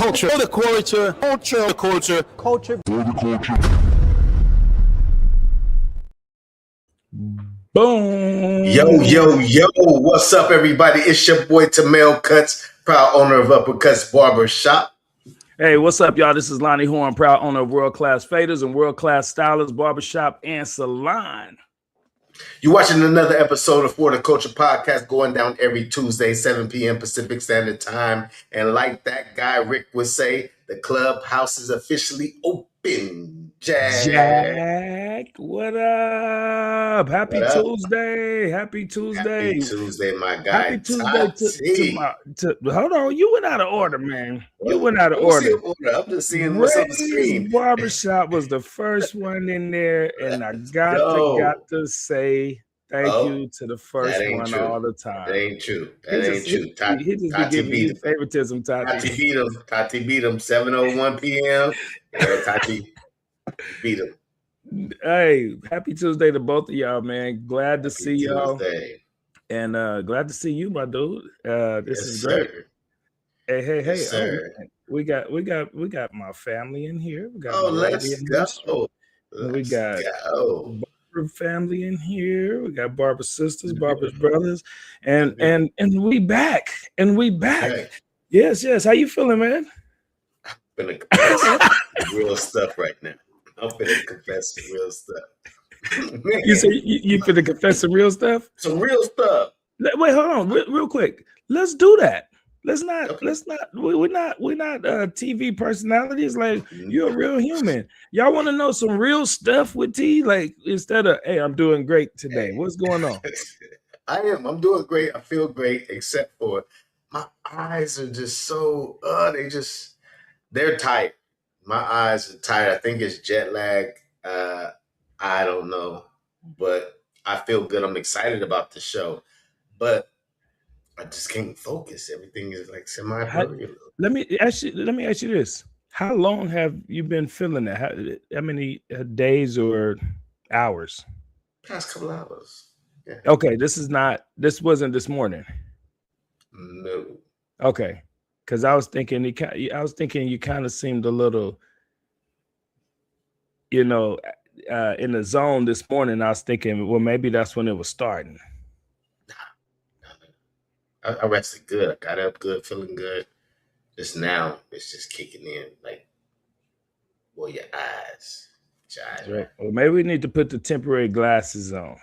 culture. For the culture. Culture. Culture. Culture. For the culture. Boom. Yo. What's up, everybody? It's your boy, Tamel Cuts, proud owner of Uppercuts Barber Shop. Hey, what's up, y'all? This is Lonnie Horn, proud owner of World Class Faders and World Class Stylers Barbershop and Salon. You're watching another episode of For the Culture podcast, going down every Tuesday, 7 p.m. Pacific Standard Time. And like that guy Rick would say, the clubhouse is officially open. Jack, what up? Happy Tuesday. Happy Tuesday. Happy Tuesday, my guy. Happy Tuesday hold on. You went out of order, man. You went out of order. I'm just seeing what's on the screen. Barbershop was the first one in there, and I got to say thank you to the first one true. All the time. That ain't true. He just be giving you favoritism, Tati. Tati beat him 7:01 p.m. Yeah, Tati beat him. Hey, happy Tuesday to both of y'all, man. Glad to see y'all. And glad to see you, my dude. This is great. Hey. Yes, sir. We got my family in here. We got let's go. We got Barber family in here. We got Barber sisters, Barber's brothers, and we back. Hey. Yes. How you feeling, man? I'm gonna confess real stuff right now. I'm finna confess some real stuff. You say you finna confess some real stuff? Some real stuff. Wait, hold on, real quick. Let's do that. Let's not. We're not TV personalities. Like, you're a real human. Y'all want to know some real stuff with T? Like, instead of, hey, I'm doing great today. What's going on? I am. I'm doing great. I feel great, except for my eyes are just so. They're tight. My eyes are tired. I think it's jet lag. I don't know, but I feel good. I'm excited about the show, but I just can't focus. Everything is like semi-blurry. Let me ask you this: how long have you been feeling that? How many days or hours? Past couple hours. Yeah. Okay, this wasn't this morning. No. Okay. Because I was thinking you kind of seemed a little, in the zone this morning. I was thinking, well, maybe that's when it was starting. I rested good. I got up good, feeling good. Just now, it's just kicking in. Like, well, your eyes. Right. Well, maybe we need to put the temporary glasses on.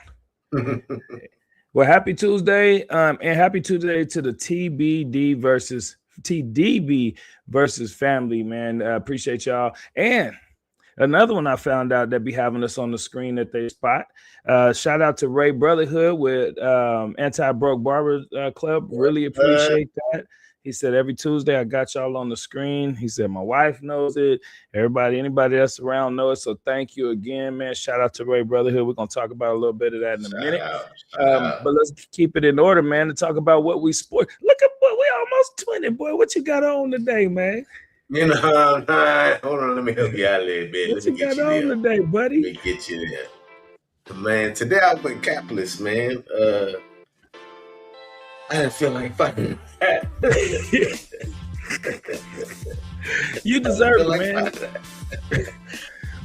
Well, happy Tuesday, and happy Tuesday to the TDB versus family, man. Appreciate y'all. And another one I found out that be having us on the screen at their spot. Shout out to Ray Brotherhood with Anti-Broke Barber Club. Really appreciate that. He said, every Tuesday I got y'all on the screen. He said, my wife knows it. Anybody else around knows it. So thank you again, man. Shout out to Ray Brotherhood. We're going to talk about a little bit of that in a minute. But let's keep it in order, man, to talk about what we sport. Look at, boy, we almost 20, boy. What you got on today, man? Hold on, let me help you out a little bit. What you got on today, buddy? Let me get you there. Man, today I went capless, man. I didn't feel like fighting. You deserve it, man.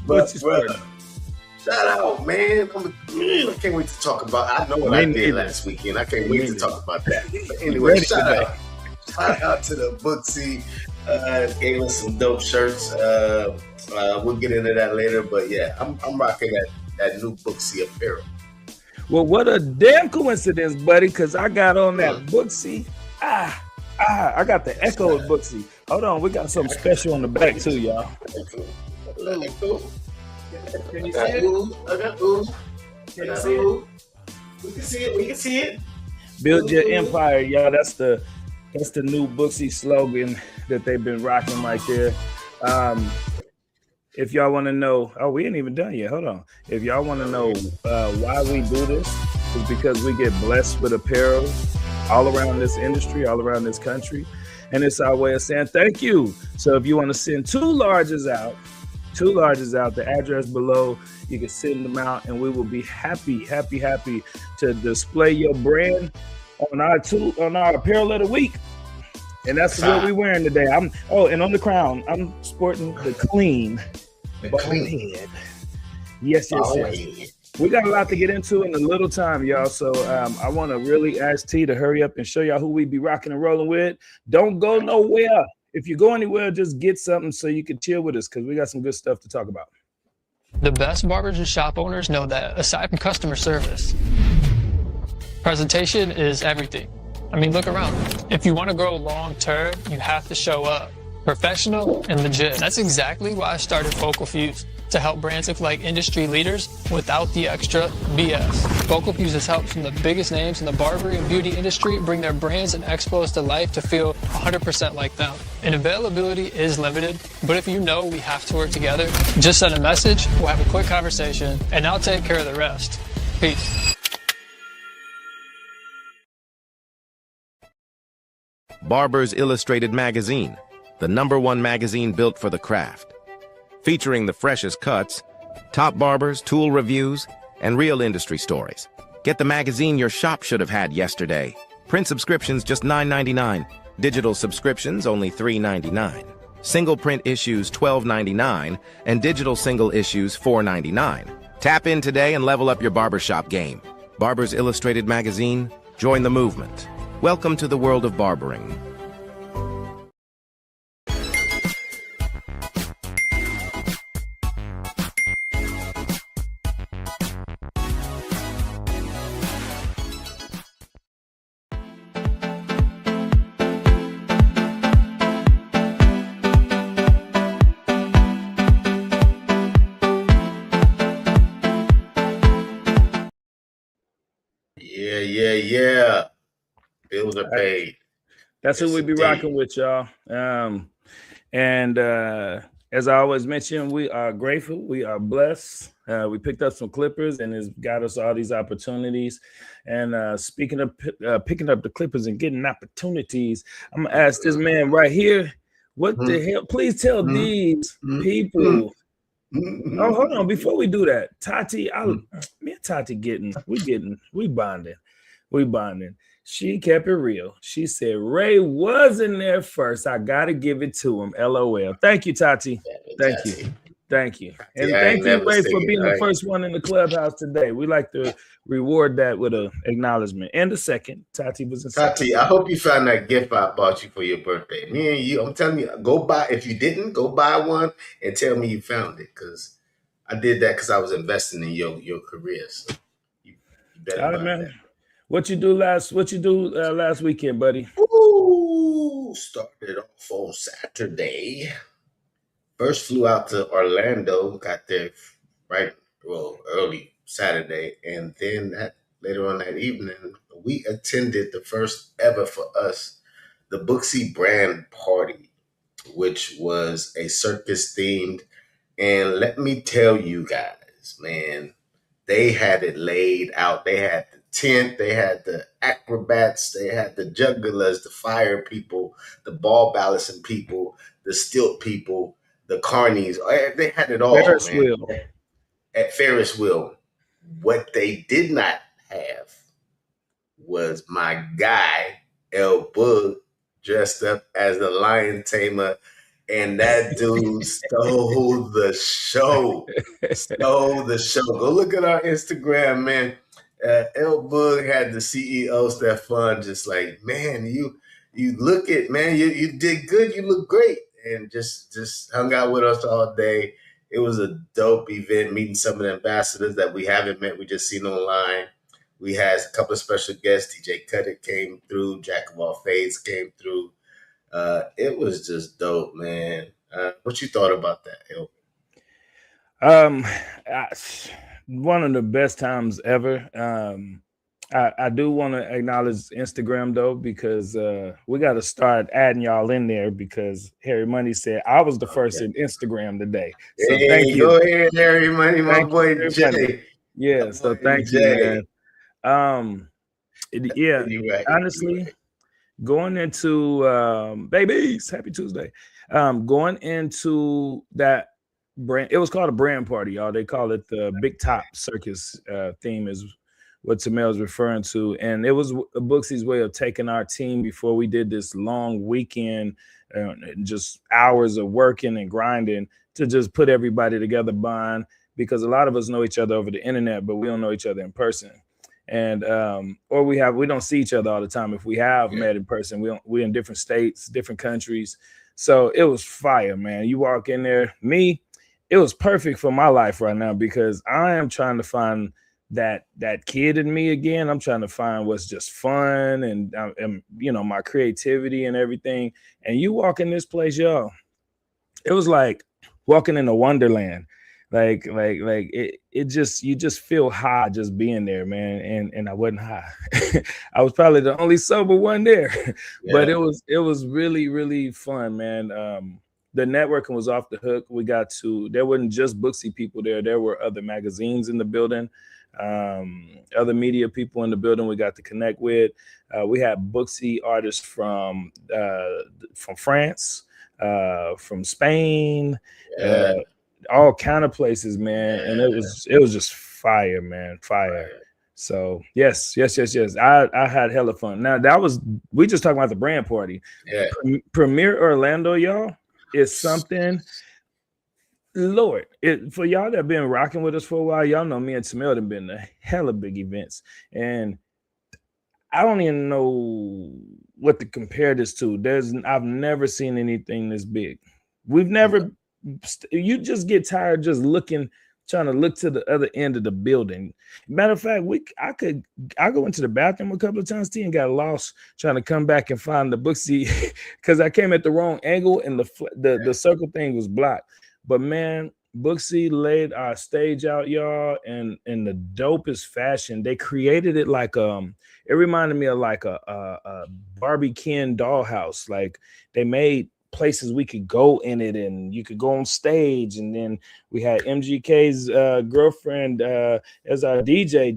But brother, shout out, man. I can't wait to talk about. I know what I did last weekend. I can't wait to talk about that. But anyway, shout out to the Booksy. Gave us some dope shirts. We'll get into that later. But yeah, I'm rocking that new Booksy apparel. Well, what a damn coincidence, buddy, because I got on that Booksy. I got the Echo of Booksy. Hold on, we got something special on the back too, y'all. Can you see it? I got ooh. Can you see it? We can see it. Build your empire, y'all. That's the new Booksy slogan that they've been rocking right there. If y'all want to know, we ain't even done yet. Hold on. If y'all want to know why we do this, is because we get blessed with apparel all around this industry, all around this country. And it's our way of saying thank you. So if you want to send two larges out, the address below, you can send them out and we will be happy to display your brand on our apparel of the week. And that's what we're wearing today. And on the crown, I'm sporting the clean bald head. Yes. We got a lot to get into in a little time, y'all. So I want to really ask T to hurry up and show y'all who we be rocking and rolling with. Don't go nowhere. If you go anywhere, just get something so you can chill with us, because we got some good stuff to talk about. The best barbers and shop owners know that aside from customer service, presentation is everything. I mean, look around. If you want to grow long term, you have to show up professional and legit. That's exactly why I started Focal Fuse, to help brands look like industry leaders without the extra BS. Focal Fuse has helped from the biggest names in the barbering and beauty industry bring their brands and expos to life to feel 100% like them. And availability is limited, but if you know we have to work together, just send a message, we'll have a quick conversation, and I'll take care of the rest. Peace. Barbers Illustrated Magazine, the #1 magazine built for the craft. Featuring the freshest cuts, top barbers, tool reviews, and real industry stories. Get the magazine your shop should have had yesterday. Print subscriptions just $9.99. Digital subscriptions only $3.99. Single print issues $12.99, and digital single issues $4.99. Tap in today and level up your barbershop game. Barbers Illustrated Magazine, join the movement. Welcome to the world of barbering. Yeah. Bills are paid. That's who we be rocking with, y'all. As I always mention, we are grateful. We are blessed. We picked up some Clippers, and it's got us all these opportunities. And speaking of picking up the Clippers and getting opportunities, I'm going to ask this man right here, what the hell? Please tell these people. Oh, hold on. Before we do that, Tati, me and Tati we bonding. She kept it real. She said, Ray was in there first. I got to give it to him. LOL. Thank you, Tati. Thank you. And thank you, Ray, for being the first one in the clubhouse today. We like to reward that with an acknowledgement. And the second, Tati was in second. Tati, I hope you found that gift I bought you for your birthday. Me and you, I'm telling you, go buy. If you didn't, go buy one and tell me you found it, because I did that because I was investing in your career. So you better buy that. What you do last last weekend, buddy? Ooh, started off on Saturday. First flew out to Orlando, got there early Saturday, and then later on that evening, we attended the first ever for us, the Booksy brand party, which was a circus themed. And let me tell you guys, man, they had it laid out. They had the tent, they had the acrobats, they had the jugglers, the fire people, the ball balancing people, the stilt people, the carnies. They had it all. Ferris wheel. At Ferris wheel. What they did not have was my guy, El Bug, dressed up as the lion tamer. And that dude stole the show. Go look at our Instagram, man. El Bug had the CEO Stefan just like, man, you look it, man, you did good, you look great, and just hung out with us all day. It was a dope event, meeting some of the ambassadors that we haven't met, we just seen online. We had a couple of special guests. DJ Cuddick came through, Jack of All Fades came through. It was just dope, man. What you thought about that, El? One of the best times ever. I do want to acknowledge Instagram though, because we got to start adding y'all in there, because Harry Money said I was the first in Instagram today. So thank you. Go ahead, Harry Money, my boy Jay. Yeah, so thank you, man. Honestly, going into babies, happy Tuesday. Going into that brand, it was called a brand party, y'all. They call it the Big Top Circus theme is what Tamel's referring to. And it was Booksy's way of taking our team before we did this long weekend, just hours of working and grinding to just put everybody together, bond, because a lot of us know each other over the internet, but we don't know each other in person. And or we don't see each other all the time. If we have met in person, we're in different states, different countries. So it was fire, man. You walk in there, it was perfect for my life right now, because I am trying to find that kid in me again. I'm trying to find what's just fun and you know, my creativity and everything. And you walk in this place, yo, it was like walking in a wonderland. Like it just, you just feel high just being there, man. And I wasn't high. I was probably the only sober one there. But it was really, really fun, man. The networking was off the hook. There wasn't just Booksy people there. There were other magazines in the building, other media people in the building we got to connect with. We had Booksy artists from France, from Spain, all kind of places, man. And it was just fire, man. Fire. So yes. I had hella fun. Now we just talking about the brand party. Premiere Orlando, y'all, is something. Lord, for y'all that have been rocking with us for a while, y'all know me and Tamel have been to hella big events, and I don't even know what to compare this to. I've never seen anything this big. We've never. You just get tired just trying to look to the other end of the building. Matter of fact, I go into the bathroom a couple of times, and got lost trying to come back and find the Booksy because I came at the wrong angle and the circle thing was blocked. But man, Booksy laid our stage out, y'all, in the dopest fashion. They created it like it reminded me of like a Barbie Ken dollhouse. Like they made places we could go in it, and you could go on stage, and then we had MGK's girlfriend as our DJ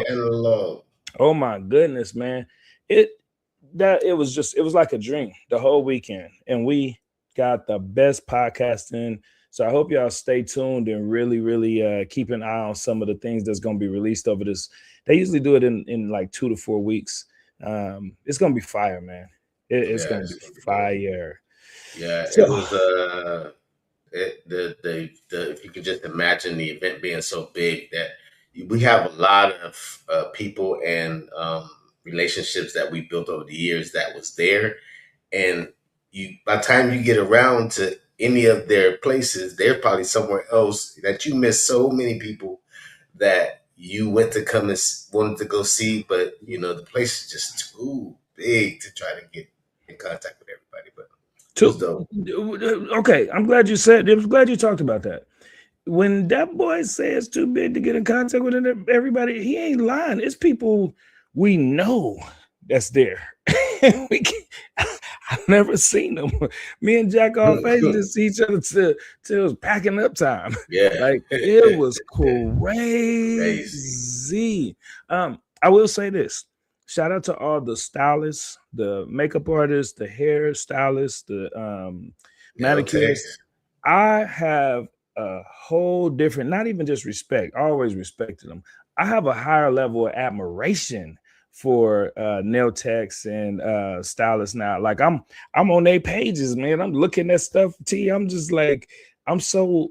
Analog. Oh my goodness, man. It was like a dream the whole weekend, and we got the best podcasting. So I hope y'all stay tuned and really keep an eye on some of the things that's going to be released over this. They usually do it in like 2 to 4 weeks. It's going to be fire, man. It's going to be fire. Yeah, so, it was if you could just imagine the event being so big, that we have a lot of people and relationships that we built over the years that was there, and by the time you get around to any of their places, they're probably somewhere else that you miss so many people that you went to come and wanted to go see, but you know the place is just too big to try to get in contact with everybody. But okay, I'm glad you talked about that. When that boy says too big to get in contact with everybody, he ain't lying. It's people we know that's there. I've never seen them. Me and Jack all face to see each other till it was packing up time. Yeah, like it was crazy. I will say this. Shout out to all the stylists, the makeup artists, the hair stylists, the manicurists. I have a whole different, not even just respect, I always respected them. I have a higher level of admiration for nail techs and stylists now. Like I'm on their pages, man. I'm looking at stuff, I'm just like, I'm so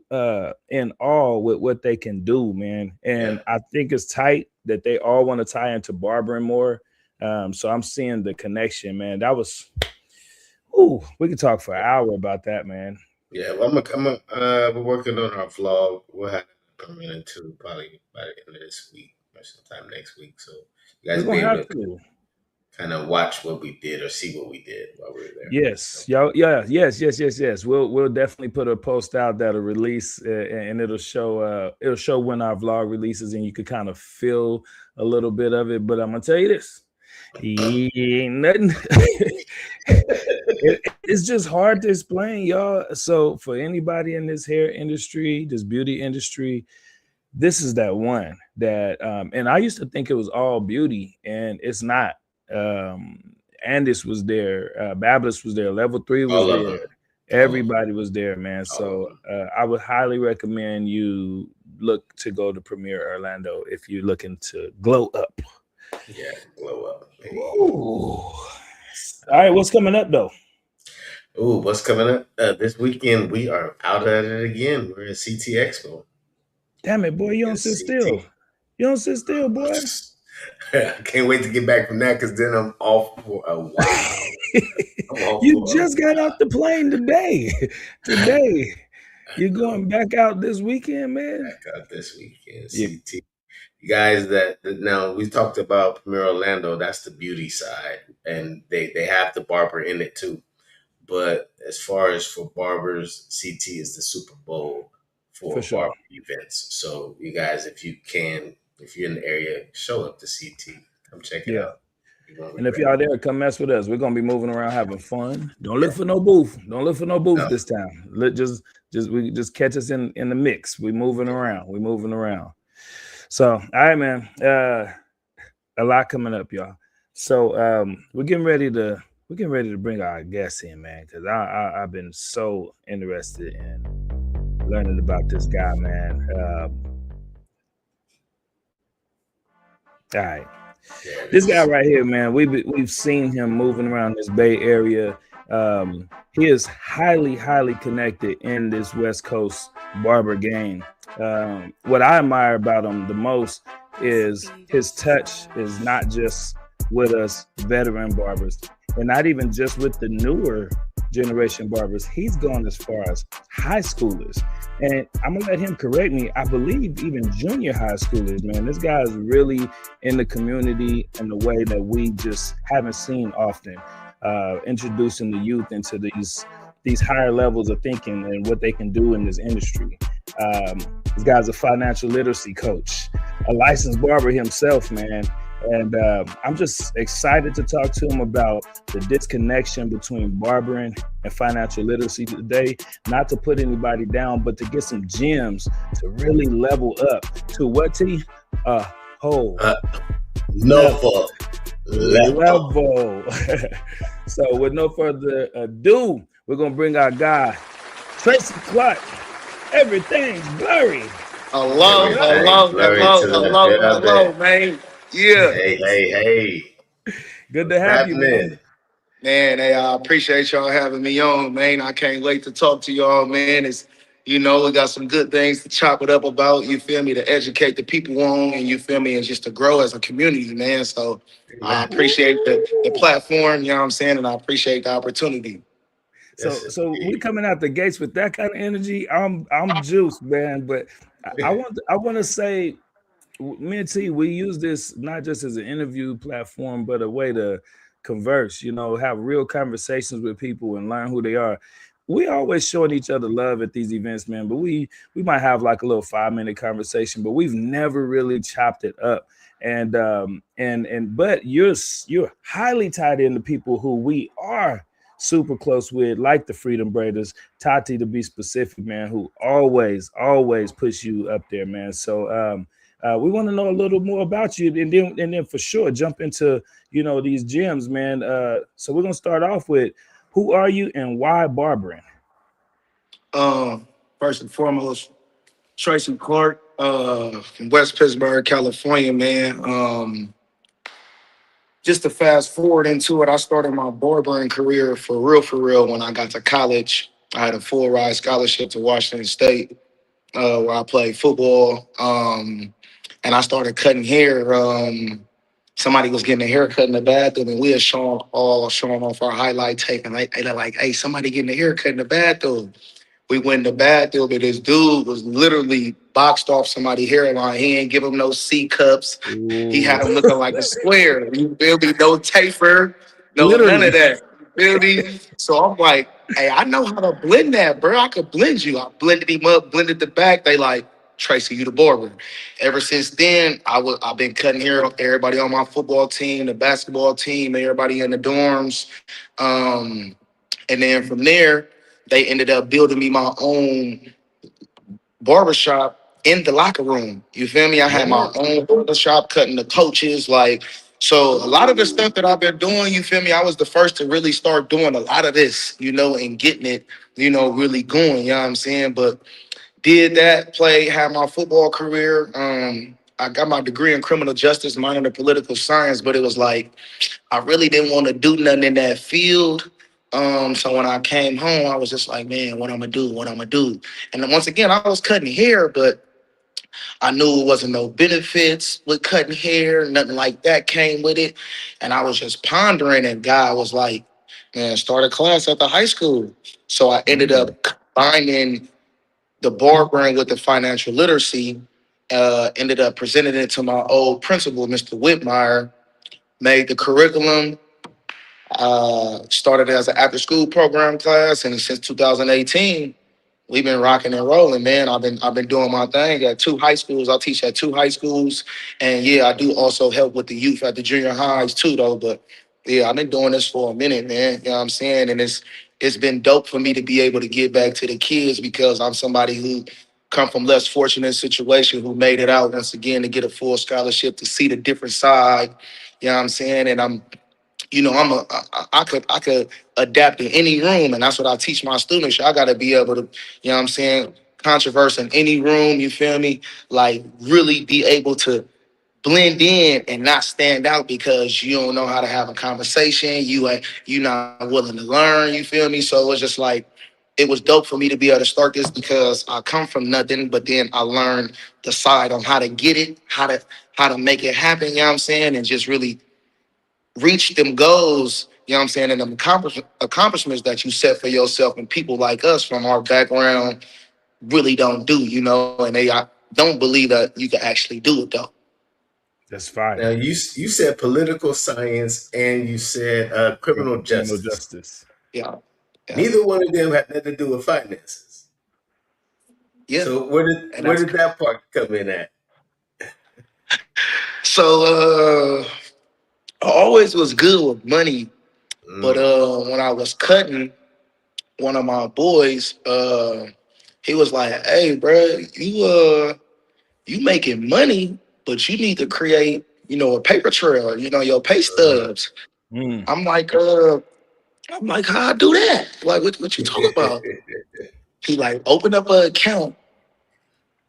in awe with what they can do, man. And I think it's tight that they all want to tie into barbering more. So I'm seeing the connection, man. That was, we could talk for an hour about that, man. Yeah, well, we're working on our vlog. We'll have it permanent too, probably by the end of this week or sometime next week. So you guys be able to kind of watch what we did or see what we did while we were there. Yes, yes. We'll definitely put a post out that'll release, and it'll show when our vlog releases, and you could kind of feel a little bit of it. But I'm gonna tell you this. He ain't nothing. It's just hard to explain, y'all. So for anybody in this hair industry, this beauty industry, this is that one that and I used to think it was all beauty, and it's not. Andis was there, Bablis was there, Level 3 was there, everybody was there, man. So I would highly recommend you look to go to Premier Orlando if you're looking to glow up. Yeah, glow up. Ooh. All right, what's coming up though? Ooh, what's coming up? This weekend we are out at it again. We're at CT Expo. Damn it, boy, you don't sit still. You don't sit still, boy. I can't wait to get back from that because then I'm off for a while. You just got off the plane today. You're going back out this weekend, man? Back out this weekend, Yeah. CT. You guys that now we talked about Premier Orlando, that's the beauty side. And they have the barber in it too. But as far as for barbers, CT is the Super Bowl for sure. barber events. So you guys, if you're in the area, show up to CT. Come check it out. And if y'all there, come mess with us. We're gonna be moving around having fun. Don't look for no booth. Don't look for no booth this time. Just catch us in the mix. We're moving around. So all right, man. A lot coming up, y'all. So we're getting ready to bring our guests in, man, because I've been so interested in learning about this guy, man. All right. This guy right here, man, we've seen him moving around this Bay Area. He is highly connected in this West Coast barber game. What I admire about him the most is his touch is not just with us veteran barbers and not even just with the newer generation barbers. He's gone as far as high schoolers. And I'm gonna let him correct me. I believe even junior high schoolers, man. This guy is really in the community in a way that we just haven't seen often, introducing the youth into these higher levels of thinking and what they can do in this industry. This guy's a financial literacy coach, a licensed barber himself, man. And I'm just excited to talk to him about the disconnection between barbering and financial literacy today. Not to put anybody down, but to get some gems to really level up to what he whole level. So with no further ado, we're gonna bring our guy, Tracy Clark. Everything's blurry. Hello, man. Yeah. Hey. Good to have you, man. Man, hey, I appreciate y'all having me on, man. I can't wait to talk to y'all, man. It's, we got some good things to chop it up about, you feel me, to educate the people on, and you feel me, and just to grow as a community, man. So I appreciate the platform, you know what I'm saying, and I appreciate the opportunity. So we coming out the gates with that kind of energy. I'm juiced, man. But I want to say, me and T, we use this not just as an interview platform, but a way to converse, have real conversations with people and learn who they are. We always showing each other love at these events, man, but we might have like a little 5-minute conversation, but we've never really chopped it up. But you're highly tied into people who we are super close with, like the Freedom Braiders, Tati to be specific, man, who always push you up there, man. So we want to know a little more about you, and then for sure jump into these gems, man. So we're gonna start off with, who are you and why barbering? First and foremost, Tracy Clark, from West Pittsburgh, California, man. Just to fast forward into it, I started my barbering career for real when I got to college. I had a full ride scholarship to Washington State, where I played football. And I started cutting hair. Somebody was getting a haircut in the bathroom, and we had showing off our highlight tape. And they're like, hey, somebody getting a haircut in the bathroom. We went in the bathroom, and this dude was literally boxed off somebody's hairline. He ain't give him no C cups. Ooh. He had him looking like a square. You feel me? No taper, none of that. You feel me? So I'm like, hey, I know how to blend that, bro. I could blend you. I blended him up, blended the back. They like, Tracy, you the barber. Ever since then, I've been cutting hair. Everybody on my football team, the basketball team, everybody in the dorms. And then from there, they ended up building me my own barbershop in the locker room. You feel me? I had my own barbershop, cutting the coaches. So a lot of the stuff that I've been doing, you feel me? I was the first to really start doing a lot of this, and getting it, really going, you know what I'm saying? But did that, had my football career. I got my degree in criminal justice, minor in political science, but it was like I really didn't want to do nothing in that field. So when I came home, I was just like, man, what I'm gonna do? What I'm gonna do? And then once again, I was cutting hair, but I knew it wasn't no benefits with cutting hair, nothing like that came with it. And I was just pondering, and God was like, man, start a class at the high school. So I ended up combining the barbering with the financial literacy, ended up presenting it to my old principal, Mr. Whitmire, made the curriculum, started as an after school program class. And since 2018, we've been rocking and rolling, man. I've been doing my thing at two high schools. I teach at two high schools, and yeah, I do also help with the youth at the junior highs too, though. But yeah, I've been doing this for a minute, man. You know what I'm saying? And it's been dope for me to be able to give back to the kids because I'm somebody who come from less fortunate situation who made it out once again to get a full scholarship to see the different side. You know what I'm saying? And I could adapt in any room, and that's what I teach my students. I got to be able to, you know what I'm saying, controverse in any room. You feel me? Like really be able to blend in and not stand out because you don't know how to have a conversation. You not willing to learn. You feel me? So it's just like it was dope for me to be able to start this because I come from nothing, but then I learned the side on how to get it, how to make it happen. You know what I'm saying, and just really reach them goals, you know what I'm saying, and them accomplishments that you set for yourself and people like us from our background really don't do, and they don't believe that you can actually do it though. That's fire. Now you said political science and you said criminal Criminal justice. justice. Yeah. Yeah. Neither one of them had nothing to do with finances. Yeah. So where did that part come in at? So I always was good with money, but when I was cutting, one of my boys, he was like, "Hey, bro, you making money, but you need to create, a paper trail, your pay stubs." Mm. I'm like, how I do that? Like, what you talking about? He like, open up an account,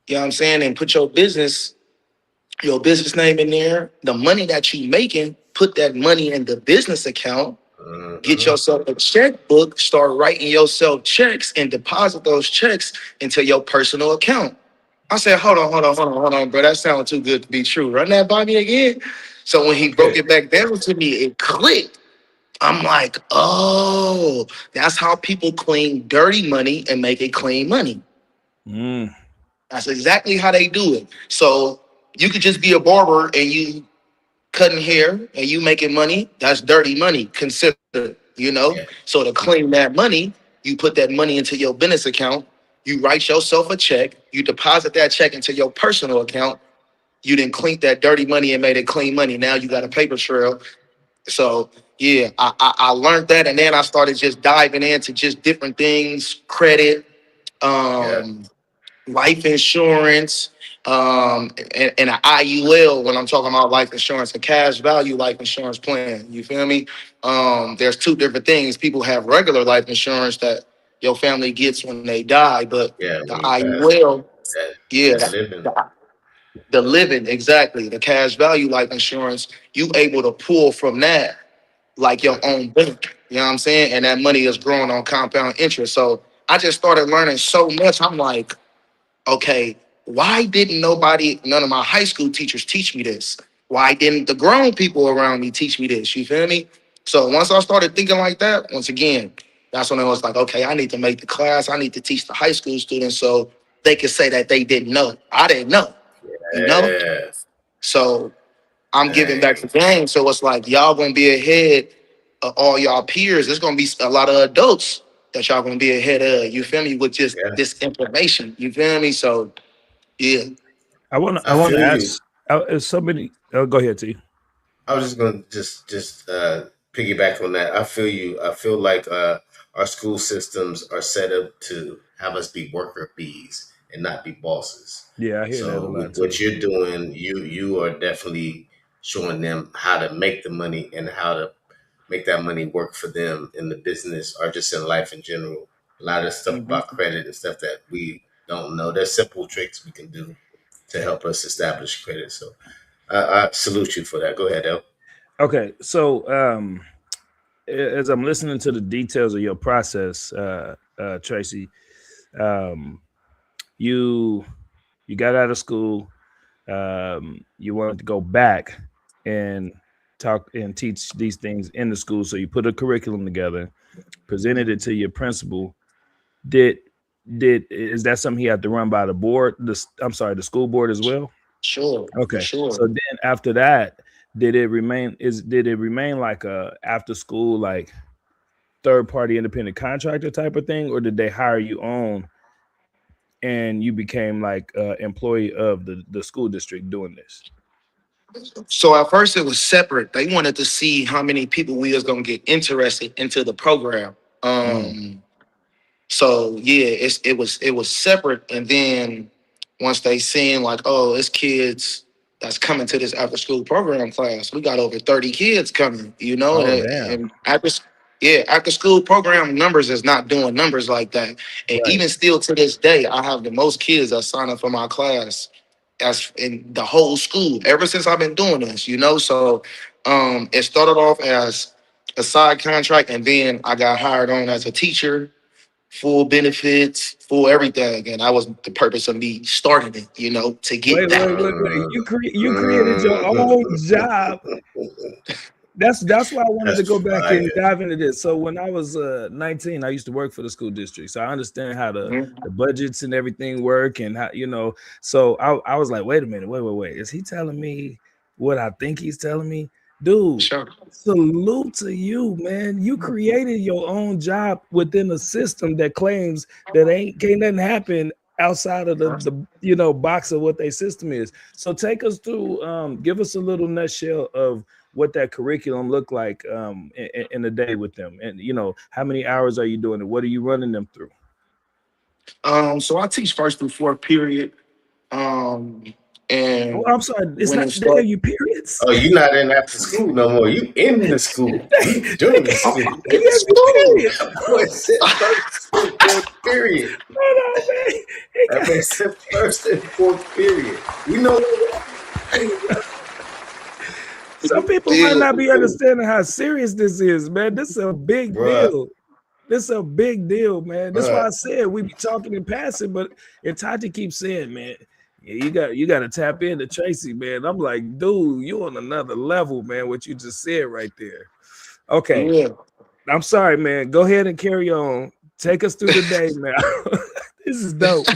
you know what I'm saying, and put your business name in there. The money that you making, put that money in the business account. Get yourself a checkbook, start writing yourself checks and deposit those checks into your personal account. I said, hold on, bro. That sounds too good to be true. Run that by me again. So when he broke it back down to me, it clicked. I'm like, oh, that's how people clean dirty money and make it clean money. Mm. That's exactly how they do it. So you could just be a barber and you cutting hair and you making money. That's dirty money, consider, Yeah. So to clean that money, you put that money into your business account. You write yourself a check. You deposit that check into your personal account. You didn't clean that dirty money and made it clean money. Now you got a paper trail. So yeah, I learned that, and then I started just diving into just different things, credit, Yeah. life insurance, and an IUL when I'm talking about life insurance, a cash value life insurance plan. You feel me? There's two different things. People have regular life insurance that your family gets when they die, but Yeah. the When you pass, IUL, yeah, that living. the living, exactly, the cash value life insurance, you able to pull from that like your own bank. You know what I'm saying? And that money is growing on compound interest. So I just started learning so much. I'm like, okay, why didn't none of my high school teachers teach me this? Why didn't the grown people around me teach me this? You feel me? So once I started thinking like that, once again, that's when I was like, okay, I need to make the class. I need to teach the high school students so they could say that they didn't know. I didn't know, you know? Yeah. So I'm giving back Dang. the game. So it's like y'all gonna be ahead of all y'all peers. There's gonna be a lot of adults that y'all gonna be ahead of. You feel me? With just Yeah. this information. You feel me? So yeah. I want I to feel you. ask if somebody. Go ahead, T. I was just gonna just piggyback on that. I feel you. I feel like our school systems are set up to have us be worker bees and not be bosses. Yeah, I hear that a So lot with too. what you're doing, you are definitely showing them how to make the money and how to make that money work for them in the business or just in life in general. A lot of stuff about credit and stuff that we don't know. There's simple tricks we can do to help us establish credit. So I salute you for that. Go ahead, El. Okay, so as I'm listening to the details of your process, Tracy, um, you got out of school, you wanted to go back and talk and teach these things in the school, so you put a curriculum together, presented it to your principal. Did is that something he had to run by the board? The school board as well. Sure, for Okay, sure. so then after that, did it remain like a after school like third party independent contractor type of thing, or did they hire you on and you became like employee of the school district doing this? So at first it was separate. They wanted to see how many people we was gonna get interested into the program. Mm. So yeah, it was separate, and then once they seen like, oh, it's kids that's coming to this after school program class. We got over 30 kids coming, Oh damn. and after school program numbers is not doing numbers like that. And Right. even still to this day, I have the most kids that sign up for my class as in the whole school ever since I've been doing this. So it started off as a side contract, and then I got hired on as a teacher, full benefits, full everything. And that was the purpose of me starting it, to get that. Wait. You created your own job. That's why I wanted to That's go back and fire. dive into this. So when I was 19, I used to work for the school district, so I understand how the budgets and everything work, and how. So I was like, wait a minute, wait, is he telling me what I think he's telling me? Dude, Sure. salute to you, man. You created your own job within a system that claims that can't nothing happen outside of the box of what their system is. So take us through, give us a little nutshell of what that curriculum looked like in a day with them, and how many hours are you doing it? What are you running them through? So I teach first through fourth period. Oh, And I'm sorry, it's when not it there. starts, You periods. Oh, you not in after school no more. You in the school. You doing the He school. in the has you school. periods. Boy, said first and fourth period. Hold on, man. He That got- man said first and fourth period. You know what? Some people might not be understanding how serious this is, man. This is a big Bruh, deal. This is a big deal, man. That's why bruh. I said we be talking in passing, but and Tati keeps saying, man, yeah, you got to tap into Tracy, man. I'm like, dude, you on another level, man. What you just said right there. Okay, Yeah. I'm sorry, man. Go ahead and carry on. Take us through the day, man. This is dope.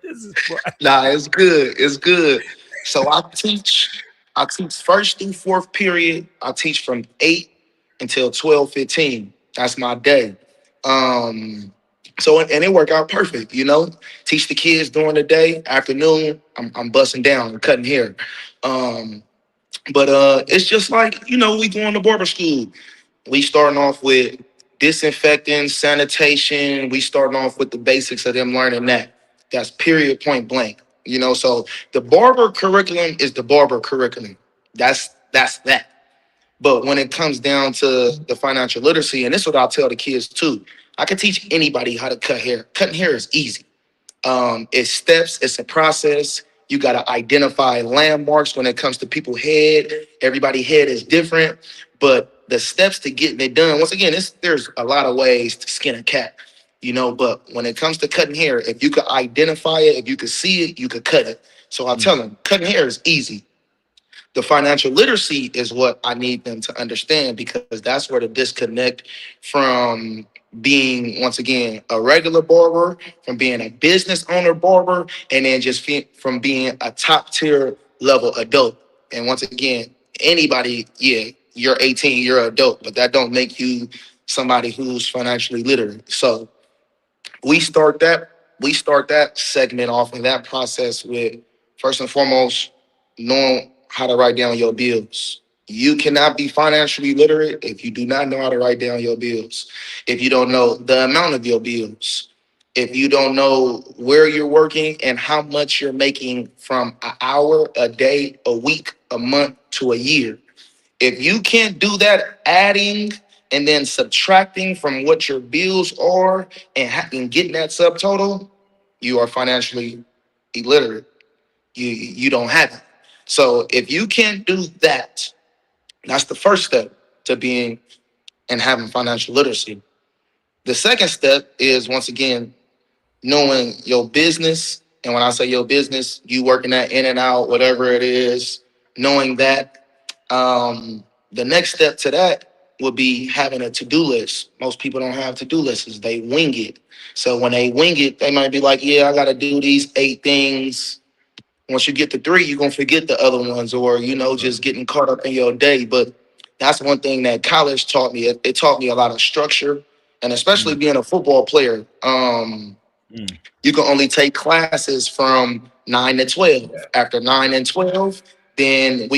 This is fun. Nah, it's good. It's good. So I teach first through fourth period. I teach from 8 until 12:15. That's my day. Um, and it worked out perfect. Teach the kids during the day, afternoon, I'm busting down and cutting hair. Um, but it's just like, we going to barber school. We starting off with disinfecting, sanitation. We starting off with the basics of them learning that. That's period, point blank. So the barber curriculum is the barber curriculum. That's that. But when it comes down to the financial literacy, and this is what I'll tell the kids too, I can teach anybody how to cut hair. Cutting hair is easy. It's steps, it's a process. You got to identify landmarks when it comes to people's head. Everybody's head is different, but the steps to getting it done, once again, there's a lot of ways to skin a cat, but when it comes to cutting hair, if you could identify it, if you could see it, you could cut it. So I'll tell them cutting hair is easy. The financial literacy is what I need them to understand, because that's where the disconnect from being, once again, a regular barber, from being a business owner barber, and then just from being a top tier level adult. And once again, anybody, yeah, you're 18, you're an adult, but that don't make you somebody who's financially literate. So we start that segment off in that process with, first and foremost, knowing how to write down your bills. You cannot be financially literate if you do not know how to write down your bills, if you don't know the amount of your bills, if you don't know where you're working and how much you're making from an hour, a day, a week, a month to a year. If you can't do that, adding and then subtracting from what your bills are, and getting that subtotal, you are financially illiterate. You don't have it. So if you can't do that, that's the first step to being and having financial literacy. The second step is, once again, knowing your business. And when I say your business, you working that in and out, whatever it is, knowing that. The next step to that would be having a to-do list. Most people don't have to-do lists. They wing it. So when they wing it, they might be like, yeah, I got to do these 8 things. Once you get to 3, you're going to forget the other ones, or, just getting caught up in your day. But that's one thing that college taught me. It taught me a lot of structure, and especially being a football player. You can only take classes from 9 to 12. After 9 and 12, then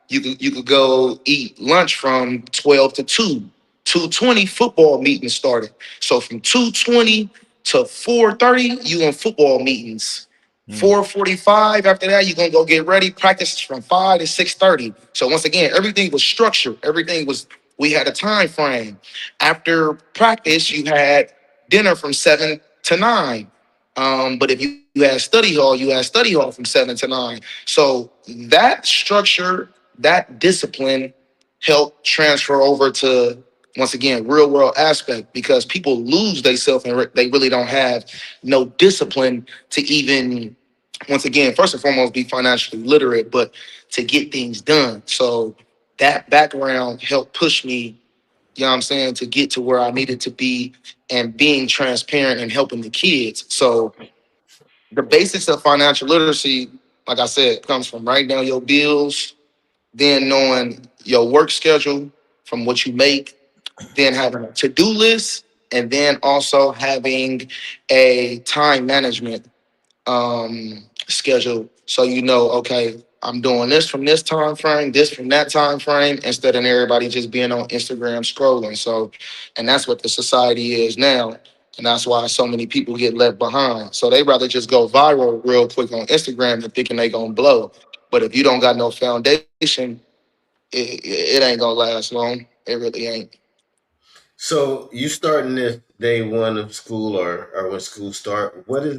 you could go eat lunch from 12 to 2. 2:20 football meetings started. So from 2:20 to 4:30, you in football meetings. 4:45 after that, you're gonna go get ready. Practice from 5 to 6:30. So once again, everything was structured. We had a time frame. After practice, you had dinner from 7 to 9. But if you had study hall, you had study hall from 7 to 9. So that structure, that discipline helped transfer over to, once again, real world aspect, because people lose themselves and they really don't have no discipline to even, once again, first and foremost, be financially literate, but to get things done. So that background helped push me, you know what I'm saying, to get to where I needed to be and being transparent and helping the kids. So the basics of financial literacy, like I said, comes from writing down your bills, then knowing your work schedule from what you make, then having a to-do list, and then also having a time management schedule. So okay, I'm doing this from this time frame, this from that time frame, instead of everybody just being on Instagram scrolling. So, and that's what the society is now. And that's why so many people get left behind. So they rather just go viral real quick on Instagram than thinking they gonna blow. But if you don't got no foundation, it ain't gonna last long. It really ain't. So you starting this day one of school, or when school start, what do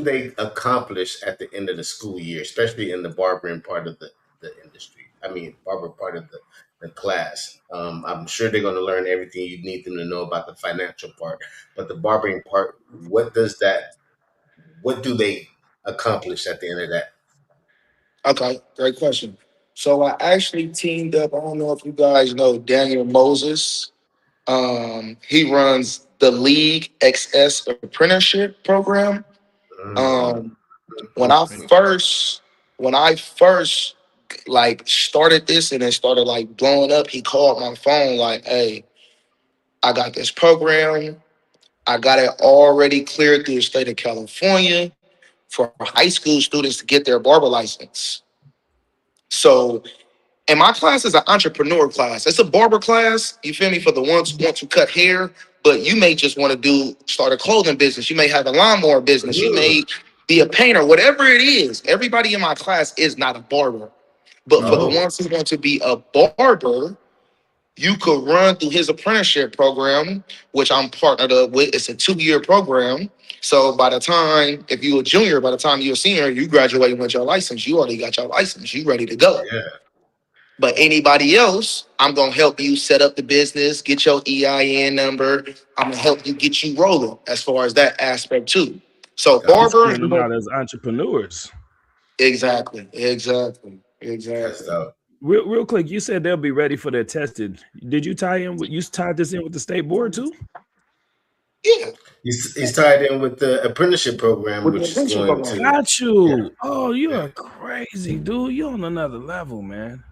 they accomplish at the end of the school year, especially in the barbering part of the industry? I mean, barber part of the class. I'm sure they're going to learn everything you need them to know about the financial part, but the barbering part, what do they accomplish at the end of that? Okay, great question. So I actually teamed up. I don't know if you guys know Daniel Moses. He runs the League XS apprenticeship program. Mm, Um, when I first like started this and it started like blowing up, he called my phone like, "Hey, I got this program. I got it already cleared through the state of California for high school students to get their barber license." So, and my class is an entrepreneur class. It's a barber class, you feel me, for the ones who want to cut hair, but you may just want to start a clothing business. You may have a lawnmower business. You mm. may be a painter, whatever it is. Everybody in my class is not a barber. But for the Oh, ones who want to be a barber, you could run through his apprenticeship program, which I'm partnered up with. It's a 2-year program. So by the time, if you're a junior, by the time you're a senior, you graduating with your license. You already got your license. You ready to go. yeah. But anybody else, I'm gonna help you set up the business, get your EIN number. I'm gonna help you get you rolling as far as that aspect too. So They Gotcha. barber, starting out as entrepreneurs. That's exactly. dope. Real quick, you said they'll be ready for their testing. Did you tied this in with the state board too? Yeah, He's tied in with the apprenticeship program, with the which is apprenticeship going program, to, Got yeah, you. Oh, you yeah, are crazy, dude. You're on another level, man.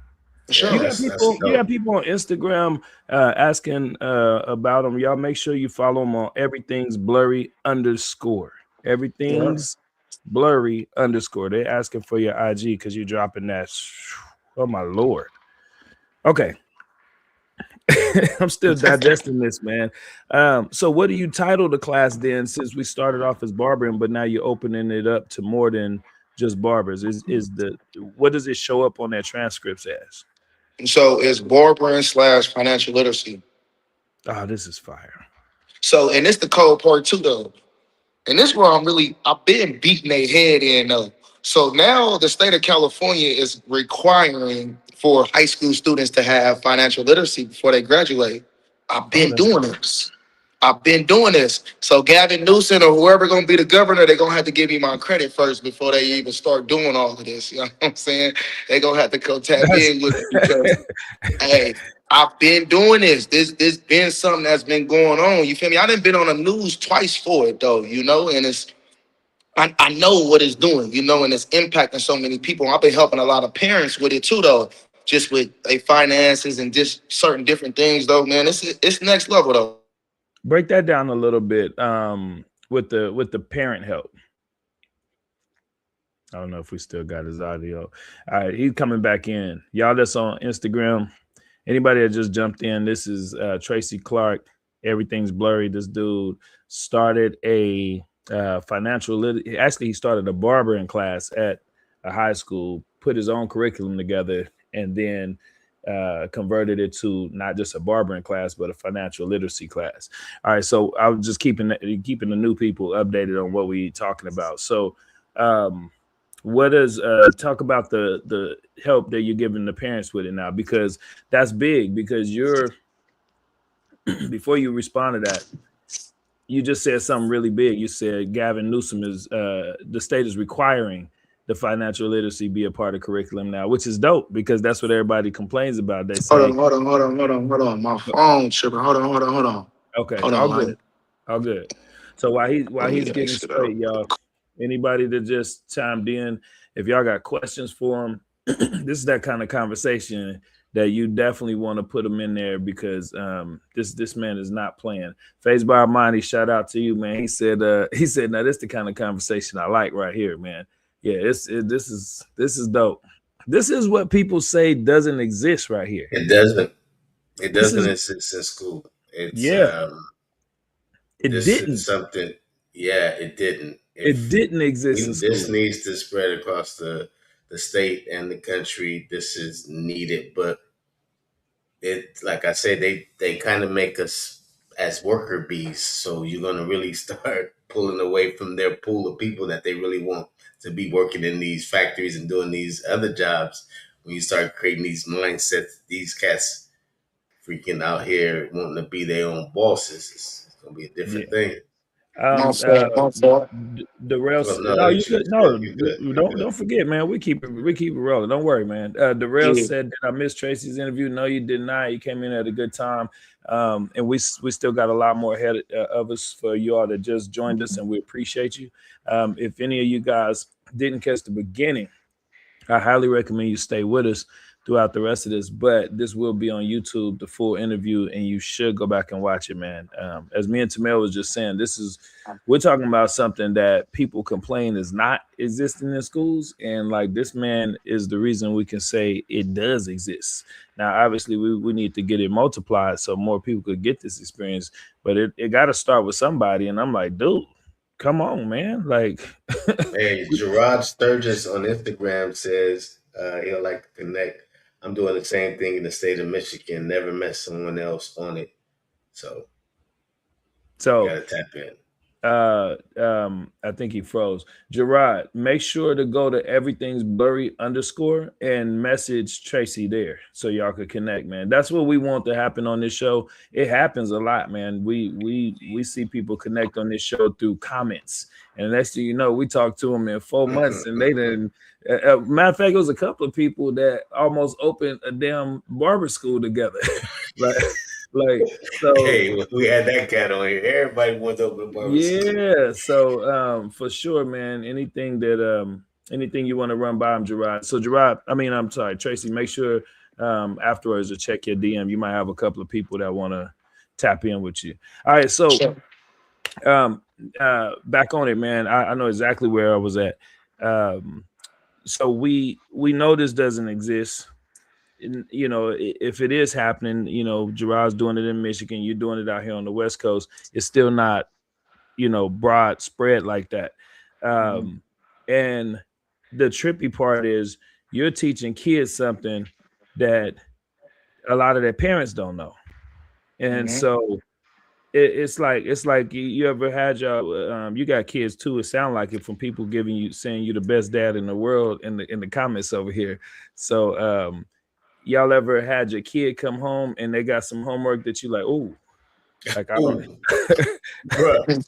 for yeah. You sure. got That's people. You got dope. people on Instagram asking about them. Y'all make sure you follow them on everything's blurry underscore. Yeah. Everything's blurry underscore. They're asking for your IG because you're dropping that. Oh my lord. Okay, I'm still digesting this, man. So what do you title the class then? Since we started off as barbering, but now you're opening it up to more than just barbers. Is the what does it show up on their transcripts as? And so it's barbering / financial literacy. Oh, this is fire. So, and it's the cold part too, though. And this is where I've been beating their head in though. So now the state of California is requiring for high school students to have financial literacy before they graduate. I've Oh, been doing this. I've been doing this. So Gavin Newsom or whoever gonna be the governor, they're gonna have to give me my credit first before they even start doing all of this. You know what I'm saying? They gonna have to go tap that's in with me because hey, I've been doing this. This been something that's been going on. You feel me? I done been on the news twice for it though, you know, and I know what it's doing, you know, and it's impacting so many people. I've been helping a lot of parents with it too, though, just with their finances and just certain different things, though. Man, it's next level, though. break that down a little bit with the parent help. I don't know if we still got his audio. All right, he's coming back in. Y'all that's on Instagram, anybody that just jumped in, this is Tracy Clark. Everything's blurry. This dude started a actually he started a barbering class at a high school, put his own curriculum together, and then converted it to not just a barbering class, but a financial literacy class. All right, so I was just keeping the new people updated on what we talking about. So what is talk about the help that you're giving the parents with it now, because that's big, because you're before you respond to that, you just said something really big. You said Gavin Newsom is the state is requiring the financial literacy be a part of curriculum now, which is dope because that's what everybody complains about. They say, Hold on. My phone tripping. Hold on. okay, Hold all on, good, man. all good. So while Let me he's get that getting shit out. straight, y'all, anybody that just chimed in, if y'all got questions for him, this is that kind of conversation that you definitely want to put them in there, because this man is not playing. Phase by Armani, shout out to you, man. He said now this is the kind of conversation I like right here, man. Yeah, this is dope. This is what people say doesn't exist right here. It doesn't. It This doesn't is exist in school. It's yeah, it this is didn't. something. Yeah, it didn't. It If didn't exist in this school. needs to spread across the state and the country. This is needed, but it, like I said, they kind of make us as worker bees. So you're gonna really start pulling away from their pool of people that they really want to be working in these factories and doing these other jobs. When you start creating these mindsets, these cats freaking out here wanting to be their own bosses, it's gonna be a Yeah. different thing. My fault. Darrell, Well, no, no, you you could good, no, you good, you don't good. forget, man. We keep it rolling. Don't worry, man. Darrell Yeah. said that I missed Tracy's interview. No, you did not. You came in at a good time, and we still got a lot more ahead of us for you all that just joined us, and we appreciate you. If any of you guys didn't catch the beginning, I highly recommend you stay with us throughout the rest of this, but this will be on YouTube, the full interview, and you should go back and watch it, man. As me and Tamel was just saying, we're talking about something that people complain is not existing in schools, and like this man is the reason we can say it does exist. Now, obviously, we need to get it multiplied so more people could get this experience, but it got to start with somebody, and I'm like, dude, come on, man. Like, Hey, Gerard Sturgis on Instagram says he'll like to connect. I'm doing the same thing in the state of Michigan. Never met someone else on it, so you so gotta tap in. I think he froze. Gerard, make sure to go to everything's blurry _ and message Tracy there so y'all could connect, man. That's what we want to happen on this show. It happens a lot, man. We see people connect on this show through comments, and next thing you know, we talked to them in 4 months, and they didn't. Matter of fact, it was a couple of people that almost opened a damn barber school together, like, so. Hey, we had that cat on here. Everybody wants to open a barber school. Yeah, so for sure, man. Anything you want to run by him, Gerard. So Gerard, I'm sorry, Tracy, make sure afterwards to check your DM. You might have a couple of people that want to tap in with you. All right, so Sure. back on it, man. I know exactly where I was at. So we know this doesn't exist. You know, if it is happening, you know, Gerard's doing it in Michigan, you're doing it out here on the West Coast. It's still not, you know, broad spread like that. And the trippy part is you're teaching kids something that a lot of their parents don't know. And so it's like you ever had your you got kids too. It sound like it from people saying you the best dad in the world in the comments over here. So y'all ever had your kid come home and they got some homework that you like, oh, like I don't Ooh, bruh,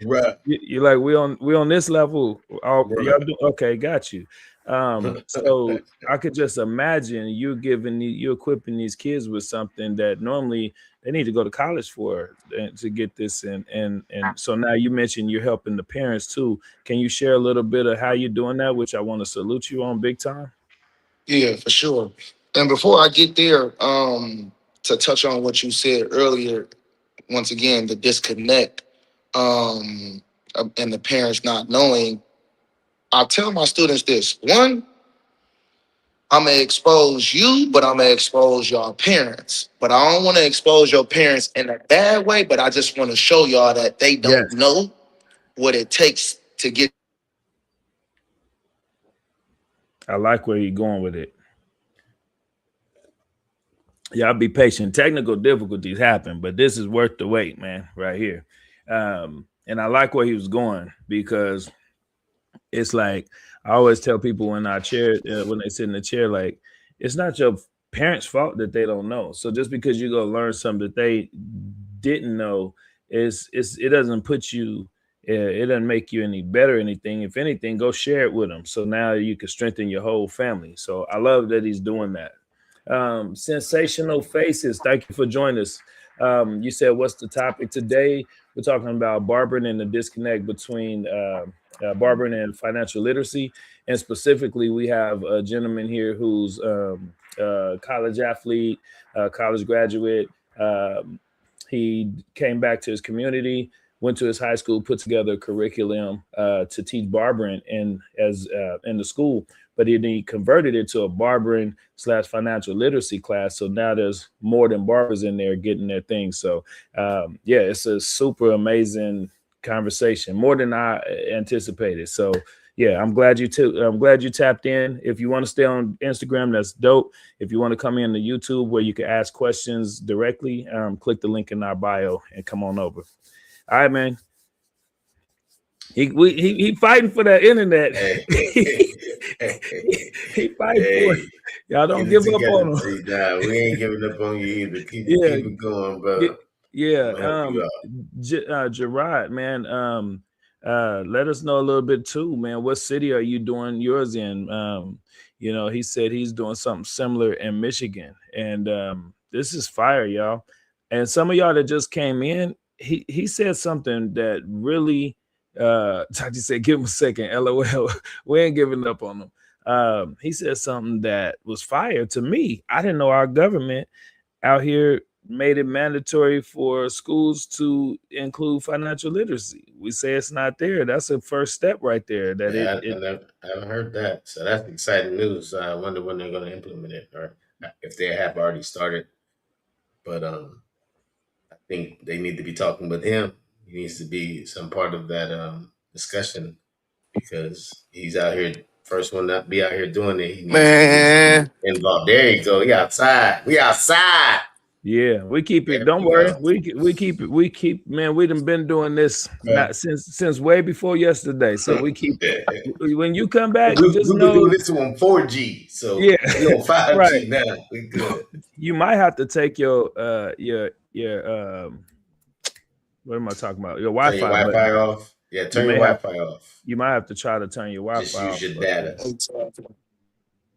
bruh, you're like we on this level. Y'all bruh. do okay, got you. So I could just imagine you equipping these kids with something that normally they need to go to college for to get this and so now you mentioned you're helping the parents too. Can you share a little bit of how you're doing that, which I want to salute you on big time? Yeah, for sure. And before I get there, to touch on what you said earlier, once again, the disconnect, and the parents not knowing, I tell my students this: one, I'm gonna expose you, but I'm gonna expose y'all parents. But I don't want to expose your parents in a bad way, but I just want to show y'all that they don't Yes, know what it takes to get. I like where you're going with it. Y'all be patient. Technical difficulties happen, but this is worth the wait, man, right here. And I like where he was going because it's like I always tell people when when they sit in the chair, like it's not your parents' fault that they don't know. So just because you go learn something that they didn't know, it doesn't put you, it doesn't make you any better or anything. If anything, go share it with them. So now you can strengthen your whole family. So I love that he's doing that. Sensational Faces, thank you for joining us. You said, what's the topic today? We're talking about barbering and the disconnect between barbering and financial literacy. And specifically, we have a gentleman here who's a college athlete, college graduate. He came back to his community, went to his high school, put together a curriculum to teach barbering in the school, but he converted it to a barbering / financial literacy class. So now there's more than barbers in there getting their thing. So yeah, it's a super amazing conversation, more than I anticipated. So yeah, I'm glad you tapped in. If you want to stay on Instagram, that's dope. If you want to come in to YouTube where you can ask questions directly, click the link in our bio and come on over. All right, man. He fighting for that internet. Hey, he fighting for it. Y'all don't give up on him. See, nah, we ain't giving up on you either. Keep it going, bro. Yeah. I'm gonna help you out. Gerard, man. Let us know a little bit too, man. What city are you doing yours in? He said he's doing something similar in Michigan, and this is fire, y'all. And some of y'all that just came in, he said something that really Tati said, give him a second, LOL. We ain't giving up on him. He said something that was fire to me. I didn't know our government out here made it mandatory for schools to include financial literacy. We say it's not there. That's a first step right there. I haven't heard that. So that's exciting news. I wonder when they're going to implement it, or if they have already started. But I think they need to be talking with him. He needs to be some part of that discussion because he's out here, first one to be out here doing it. He needs to be involved. There you go. We outside. Yeah, we keep it. Don't worry. We keep it. We keep, man, we done been doing this not since way before yesterday. So we keep when you come back, we've just been know doing this on 4G. So yeah, we on 5G right. now. We good. You might have to take your what am I talking about? Your Wi-Fi. Turn your Wi-Fi off. Yeah, turn your Wi-Fi off. You might have to try to turn your Wi-Fi off. Just use your data.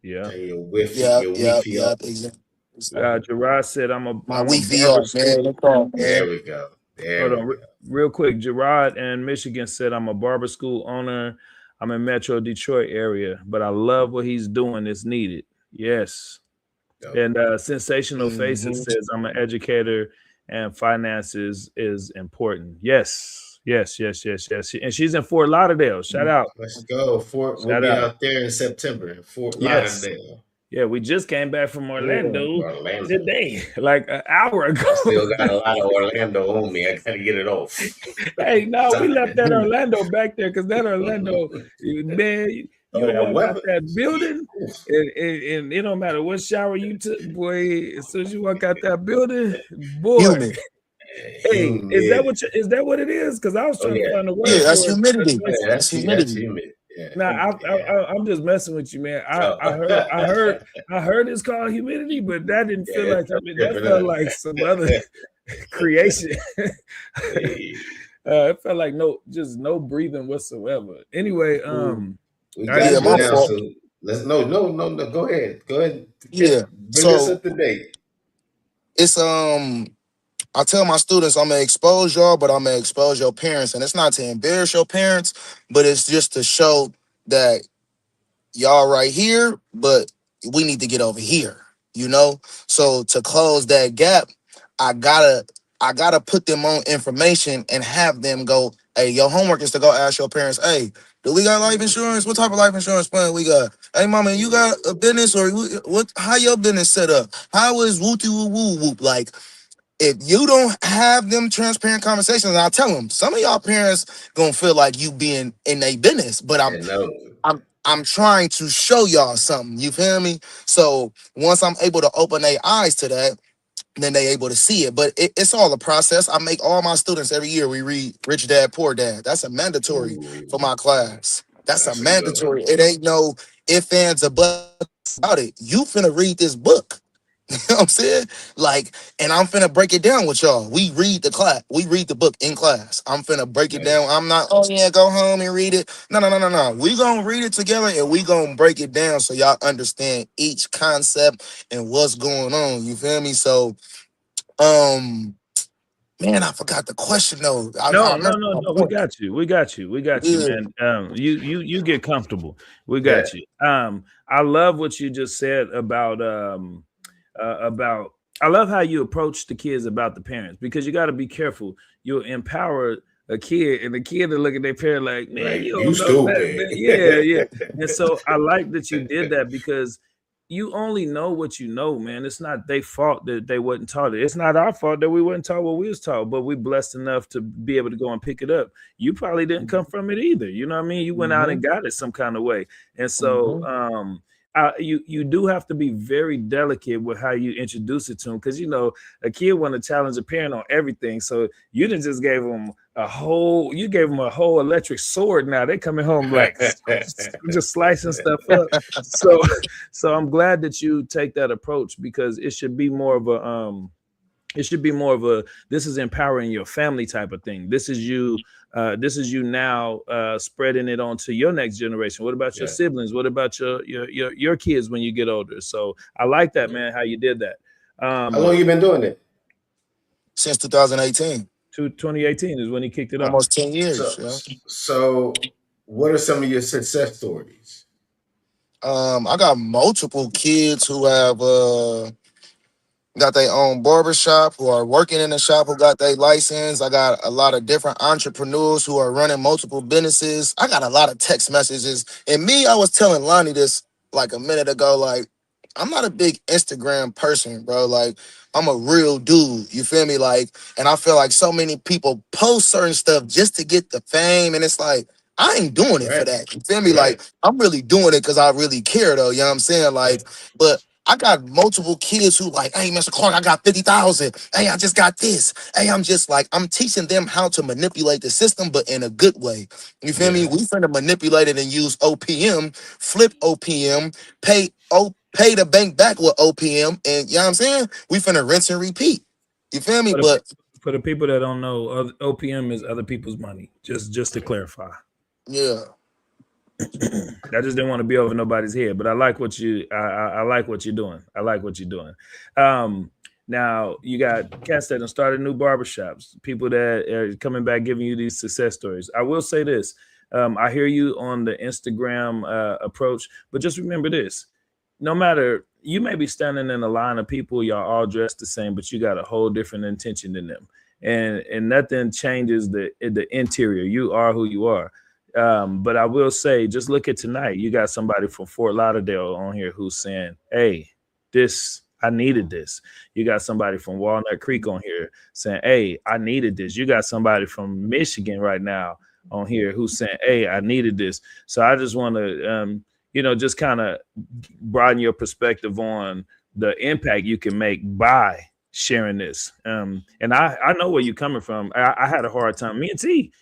Yeah. Turn your Wi-Fi off. Exactly. Gerard said, "I'm a Wi-Fi barber off, man. There we go. Hold on, real quick. Gerard in Michigan said, "I'm a barber school owner. I'm in Metro Detroit area, but I love what he's doing. It's needed." Yes. Dope. And Sensational Faces says, "I'm an educator, and finances is important." Yes. And she's in Fort Lauderdale. Shout out. Let's go. We'll be out there in September in Fort Lauderdale. Yeah, we just came back from Orlando today, like an hour ago. Still got a lot of Orlando on me. I gotta get it off. Hey, no, we left that Orlando back there because that Orlando, man, you walk out that building, and it don't matter what shower you took, boy. As soon as you walk out that building, boy, Hey, is that what it is? Because I was trying to find a word that's for it. humidity. Yeah, That's humidity. humid. Yeah. Now I'm just messing with you, man. I heard it's called humidity, but that didn't feel like humidity. That felt like some other creation. It felt like no breathing whatsoever. Anyway, we got you now. So let's no. Go ahead. Yeah. Bring us up to date. It's I tell my students I'm gonna expose y'all, but I'm gonna expose your parents, and it's not to embarrass your parents, but it's just to show that y'all right here, but we need to get over here, you know? So to close that gap, I gotta put them on information and have them go, hey, your homework is to go ask your parents, hey, do we got life insurance? What type of life insurance plan we got? Hey, mama, you got a business or what? How your business set up? How is wooty woo woo whoop? Like, if you don't have them transparent conversations, and I tell them, some of y'all parents gonna feel like you being in a business, but I'm trying to show y'all something. You feel me? So once I'm able to open their eyes to that, then they able to see it. But it's all a process. I make all my students every year. We read Rich Dad Poor Dad. That's a mandatory for my class. That's a mandatory. It ain't no ifs, ands, or buts about it. You finna read this book. You know what I'm saying? Like, and I'm finna break it down with y'all. We read the book in class. I'm finna break it down. I'm not, oh yeah, go home and read it. No. We gonna read it together and we gonna break it down so y'all understand each concept and what's going on. You feel me? So, man, I forgot the question though. No. We got you, man. You get comfortable. We got you. I love what you just said about I love how you approach the kids about the parents, because you got to be careful. You'll empower a kid, and the kid will look at their parent like, man, right. you don't know stupid. That. Yeah. And so I like that you did that, because you only know what you know, man. It's not their fault that they wasn't taught it. It's not our fault that we wasn't taught what we was taught, but we blessed enough to be able to go and pick it up. You probably didn't come from it either. You know what I mean? You went out and got it some kind of way. And so you do have to be very delicate with how you introduce it to them, because a kid want to challenge a parent on everything. So you didn't just gave them a whole electric sword. Now they coming home like just slicing stuff up. So I'm glad that you take that approach, because it should be more of a this is empowering your family type of thing. This is you now spreading it on to your next generation. What about your siblings? What about your kids when you get older? So I like that, man, how you did that. How long you been doing it? Since 2018. 2018 is when he kicked it off. Almost 10 years. So what are some of your success stories? I got multiple kids who have got their own barbershop, who are working in the shop, who got their license. I got a lot of different entrepreneurs who are running multiple businesses. I got a lot of text messages. And me, I was telling Lonnie this like a minute ago, like, I'm not a big Instagram person, bro. Like, I'm a real dude. You feel me? Like, and I feel like so many people post certain stuff just to get the fame. And it's like, I ain't doing it for that. You feel me? Like, I'm really doing it because I really care, though. You know what I'm saying? Like, but I got multiple kids who like, hey, Mr. Clark, I got 50,000. Hey, I just got this. Hey, I'm just like, I'm teaching them how to manipulate the system, but in a good way. You feel me? We finna manipulate it and use OPM, flip OPM, pay the bank back with OPM, and you know what I'm saying? We finna rinse and repeat. You feel me? But for the people that don't know, OPM is other people's money. Just to clarify. Yeah. I just didn't want to be over nobody's head, but I like what I like what you're doing. I like what you're doing. Now you got cats that have started new barbershops, people that are coming back giving you these success stories. I will say this. I hear you on the Instagram approach, but just remember this. No matter, you may be standing in a line of people, y'all all dressed the same, but you got a whole different intention than them. And nothing changes the interior. You are who you are. But I will say, just look at tonight. You got somebody from Fort Lauderdale on here who's saying, hey, I needed this. You got somebody from Walnut Creek on here saying, hey, I needed this. You got somebody from Michigan right now on here who's saying, hey, I needed this. So I just want to, just kind of broaden your perspective on the impact you can make by sharing this. And I know where you're coming from. I had a hard time. Me and T,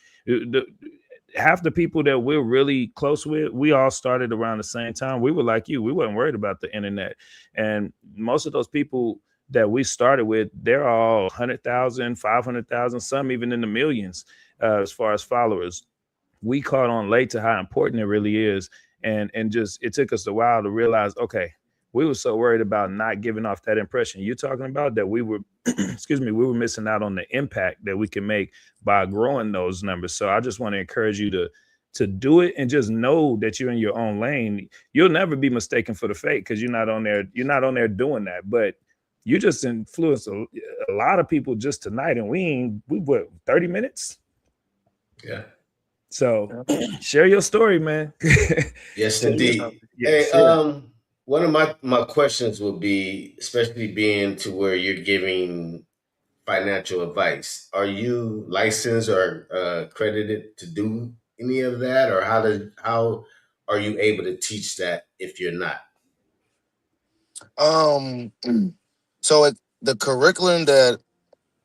half the people that we're really close with, we all started around the same time. We were like you. We weren't worried about the internet. And most of those people that we started with, they're all 100,000, 500,000, some even in the millions as far as followers. We caught on late to how important it really is. And just it took us a while to realize, okay, we were so worried about not giving off that impression you're talking about that we were excuse me, we were missing out on the impact that we can make by growing those numbers. So I just want to encourage you to do it and just know that you're in your own lane. You'll never be mistaken for the fake because you're not on there doing that. But you just influenced a lot of people just tonight, and we what 30 minutes. Yeah. So share your story, man. Yes, indeed. Yes, hey, one of my questions will be, especially being to where you're giving financial advice, are you licensed or accredited to do any of that, or how are you able to teach that if you're not? So the curriculum that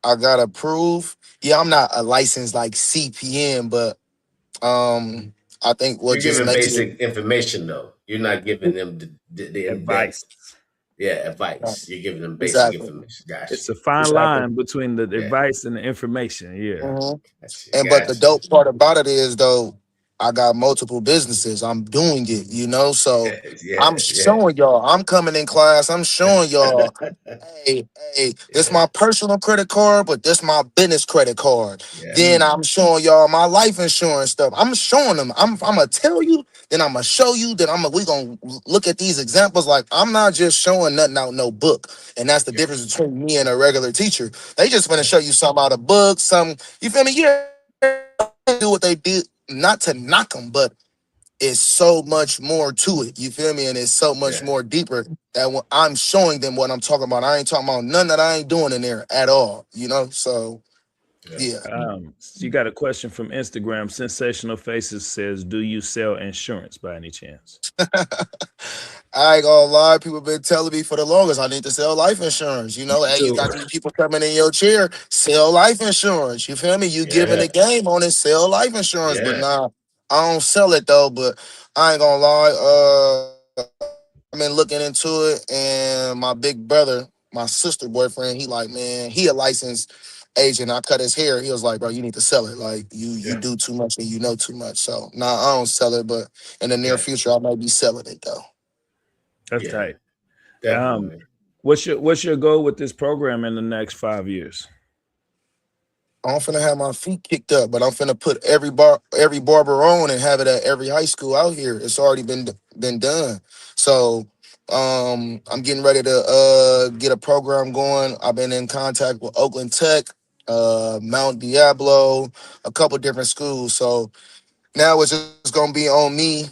I got approved, yeah, I'm not a licensed like CPN, but I think what You're just giving makes it basic information though. You're not giving them the in advice. depth. Yeah, advice. You're giving them basic exactly. information. Gotcha. It's a fine Exactly. line between the Yeah. advice and the information. Yeah. Mhm. Gotcha. And but the Gotcha. dope part about it is though, I got multiple businesses. I'm doing it, you know. So I'm Yeah. showing y'all. I'm coming in class. I'm showing y'all. Hey, this Yeah. my personal credit card, but this my business credit card. Yeah. Then I'm showing y'all my life insurance stuff. I'm showing them. I'm gonna tell you. Then I'm gonna show you. Then we gonna look at these examples. Like I'm not just showing nothing out no book, and that's the Yeah. difference between me and a regular teacher. They just gonna show you something out of book. Some you feel me? Yeah, do what they did. Not to knock them, but it's so much more to it. You feel me? And it's so much Yeah. more deeper that when I'm showing them what I'm talking about. I ain't talking about none that I ain't doing in there at all. You know? So yeah. You got a question from Instagram. Sensational Faces says, "Do you sell insurance by any chance?" I ain't gonna lie, people been telling me for the longest I need to sell life insurance. You know, hey, you got these people coming in your chair, sell life insurance. You feel me? You giving Yeah. the game on it, sell life insurance. But Yeah. nah, I don't sell it though. But I ain't gonna lie, I've been looking into it, and my big brother, my sister boyfriend, he like, man, he a licensed agent. I cut his hair. He was like, bro, you need to sell it. Like you Yeah. do too much and you know too much. So nah, I don't sell it, but in the near Yeah. future I might be selling it though. That's Yeah. tight. Definitely. What's your goal with this program in the next 5 years? I'm finna have my feet kicked up, but I'm finna put every barber on and have it at every high school out here. It's already been done. So I'm getting ready to get a program going. I've been in contact with Oakland Tech, Mount Diablo, a couple different schools. So now it's just gonna be on me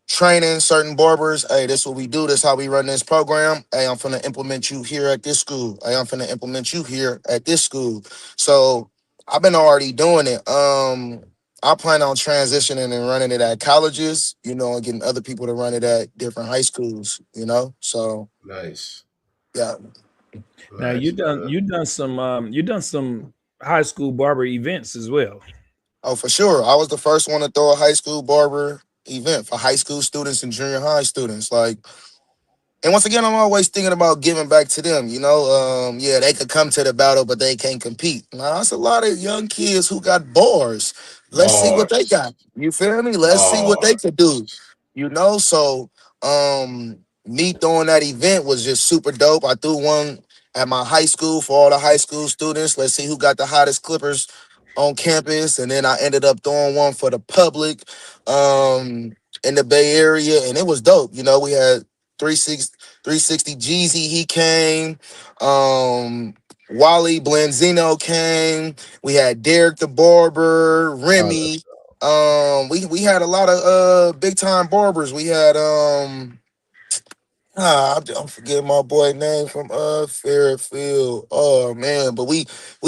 training certain barbers. Hey, this what we do. This how we run this program. Hey, I'm finna implement you here at this school. Hey, I'm finna implement you here at this school. So I've been already doing it. I plan on transitioning and running it at colleges, you know, and getting other people to run it at different high schools, you know. So Nice. yeah. Now Nice, brother. you done some high school barber events as well. Oh, for sure. I was the first one to throw a high school barber event for high school students and junior high students. Like, and once again, I'm always thinking about giving back to them. You know, yeah, they could come to the battle, but they can't compete. Now, that's a lot of young kids who got bars. Let's see what they Bars. got. You feel me? Let's see what they could do. Bars. You know, so me throwing that event was just super dope. I threw one at my high school for all the high school students. Let's see who got the hottest clippers on campus, and then I ended up throwing one for the public in the Bay Area, and it was dope. You know, we had 360 Jeezy, he came. Wally Blanzino came. We had Derek the Barber, Oh, Remy. that's We had a lot of big time barbers. We had I'm forgetting my boy name from Fairfield. Oh man, but we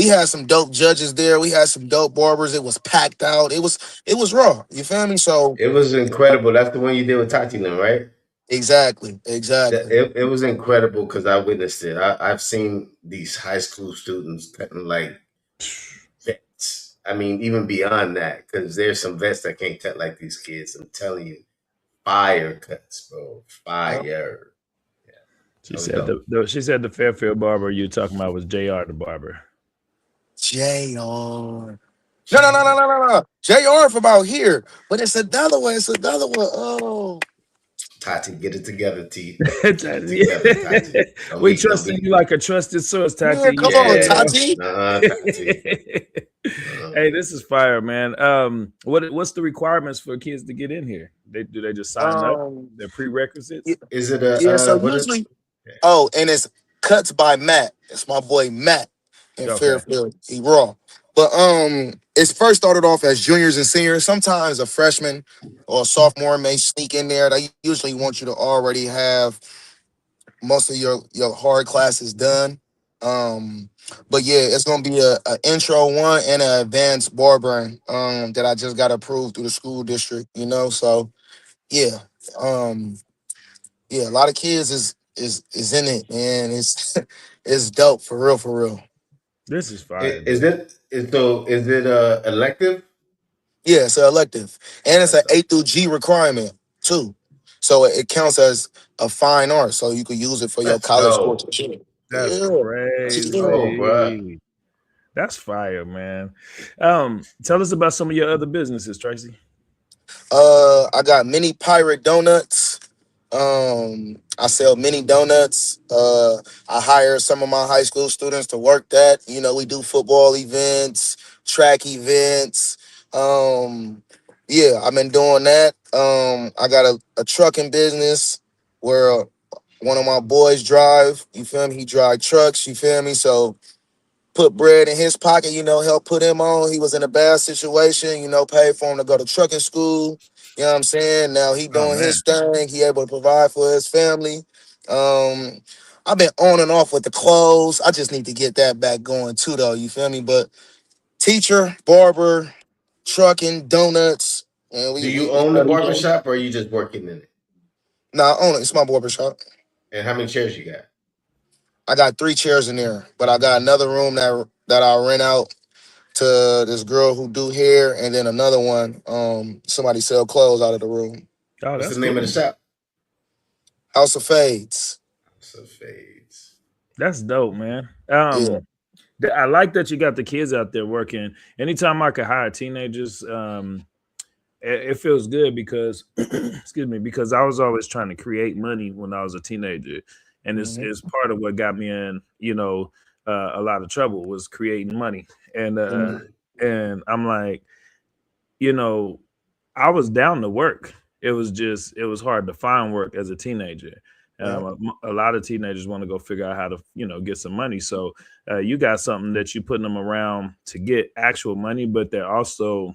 had some dope judges there. We had some dope barbers. It was packed out. It was raw. You feel me? So it was incredible. That's the one you did with Tati Lynn, right? Exactly. It was incredible because I witnessed it. I've seen these high school students cutting like vets. I mean, even beyond that, because there's some vets that can't cut like these kids. I'm telling you, fire cuts, bro. Fire. Yeah, She that was said dope. she said the Fairfield barber you talking about was JR the barber. JR. Jay, No. JR from out here, but it's another one. It's another one. Oh, Tati, get it together, T. Get it together, Tati. We Don't trusting be. you like a trusted source, man, Tati. come on, Yeah, Tati. Tati. Hey, this is fire, man. What's the requirements for kids to get in here? Do they just sign up? Um, Their yeah, prerequisites? Is it yeah. So what is? usually, oh, and it's cuts by Matt. It's my boy Matt in Okay. Fairfield. He raw, but it's first started off as juniors and seniors. Sometimes a freshman or a sophomore may sneak in there. They usually want you to already have most of your hard classes done. Um, but yeah, it's gonna be a intro one and an advanced barbering that I just got approved through the school district. So yeah, um, yeah, a lot of kids is in it, and it's it's dope for real, for real. This is fire, Is dude. it? Is it elective? Yeah, it's an elective, and it's an That's A through G requirement too. So it counts as a fine art, so you could use it for your let's college sports. go. And shit. That's Yeah, Let's yeah. go, bruh. crazy. That's fire, man. Tell us about some of your other businesses, Tracy. I got mini pirate donuts. I sell mini donuts. I hire some of my high school students to work that. We do football events, track events. Yeah, I've been doing that. I got a trucking business where one of my boys drive. You feel me? He drive trucks. You feel me? So put bread in his pocket, help put him on. He was in a bad situation, paid for him to go to trucking school. You know what I'm saying? Now he Oh doing man. his thing. He able to provide for his family. Um, I've been on and off with the clothes. I just need to get that back going too, though. You feel me? But teacher, barber, trucking, donuts, and Do we you we own the steady going. barbershop or are you just working in it? Nah, I own it. It's my barber shop. And how many chairs you got? I got 3 chairs in there, but I got another room that I rent out to this girl who do hair, and then another one, somebody sell clothes out of the room. Oh, What's the that's name of the cool. shop? House of Fades. So fades. That's dope, man. Yeah. I like that you got the kids out there working. Anytime I could hire teenagers, it feels good because excuse me, because I was always trying to create money when I was a teenager, and Mhm. it's part of what got me in a lot of trouble was creating money. and uh Mhm. and I'm like, you know I was down to work. It was hard to find work as a teenager. Yeah. A lot of teenagers want to go figure out how to get some money. So you got something that you putting them around to get actual money, but they're also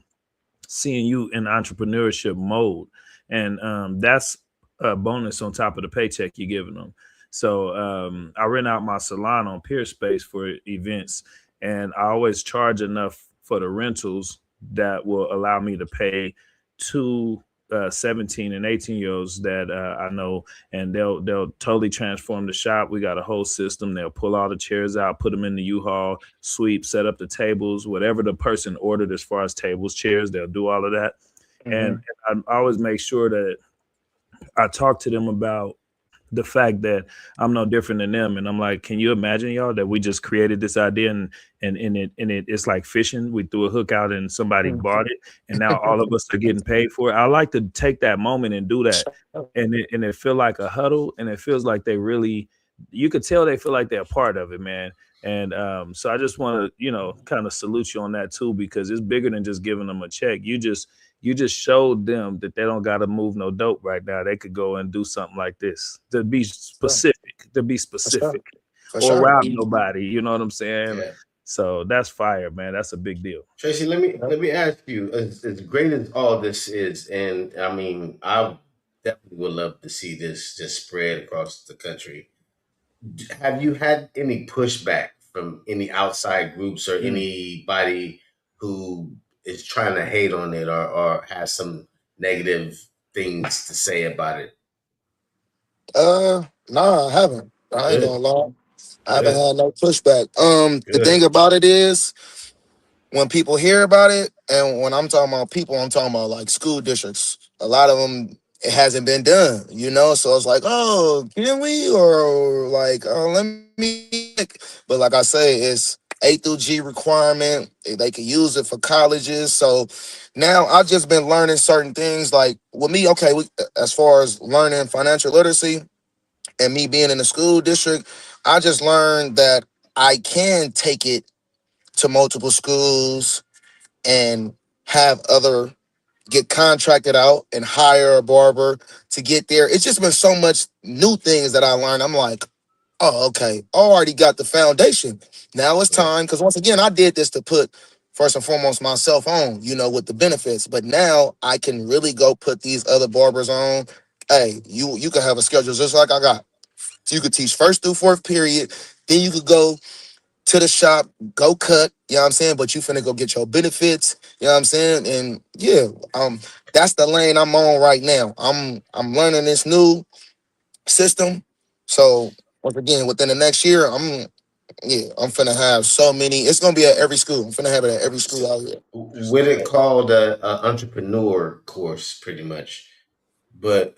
seeing you in entrepreneurship mode, and that's a bonus on top of the paycheck you're giving them. So I rent out my salon on Peer Space for events, and I always charge enough for the rentals that will allow me to pay two 17 and 18-year olds that I know, and they'll totally transform the shop. We got a whole system. They'll pull all the chairs out, put them in the U-Haul, sweep, set up the tables, whatever the person ordered as far as tables, chairs, they'll do all of that. And Mhm. I always make sure that I talk to them about the fact that I'm no different than them. And I'm like, can you imagine, y'all, that we just created this idea it's like fishing. We threw a hook out and somebody bought it, and now all of us are getting paid for it. I like to take that moment and do that. And it feel like a huddle, and it feels like they really, you could tell they feel like they're a part of it, man. And so I just want to, kind of salute you on that too, because it's bigger than just giving them a check. You just showed them that they don't got to move no dope right now. They could go and do something like this to be Sure. For sure. specific, For or sure. rob nobody. You know what I'm saying? Yeah. So that's fire, man. That's a big deal. Tracy, let me ask you, as great as all this is, and I mean, I definitely would love to see this just spread across the country. Have you had any pushback from any outside groups or Mm. anybody who is trying to hate on it or has some negative things to say about it? Nah, I haven't. I ain't gonna Good, lie. I haven't good, had no pushback. The good. thing about it is when people hear about it, and when I'm talking about people, I'm talking about like school districts. A lot of them, it hasn't been done, you know. So it's like, oh, can we, or like, oh, let me. But like I say, it's A through G requirement. They can use it for colleges. So now I've just been learning certain things. Like with me, okay, as far as learning financial literacy and me being in the school district, I just learned that I can take it to multiple schools and have other get contracted out and hire a barber to get there. It's just been so much new things that I learned. I'm like, oh, okay, I already got the foundation. Now it's Right. time, because once again, I did this to put first and foremost myself on, you know, with the benefits. But now I can really go put these other barbers on. Hey, you can have a schedule just like I got. So you could teach first through fourth period. Then you could go to the shop, go cut, you know what I'm saying? But you finna go get your benefits, you know what I'm saying? And yeah, that's the lane I'm on right now. I'm learning this new system. So once again, within the next year, I'm finna have so many. It's gonna be at every school. I'm finna have it at every school out here. With it called a entrepreneur course, pretty much. But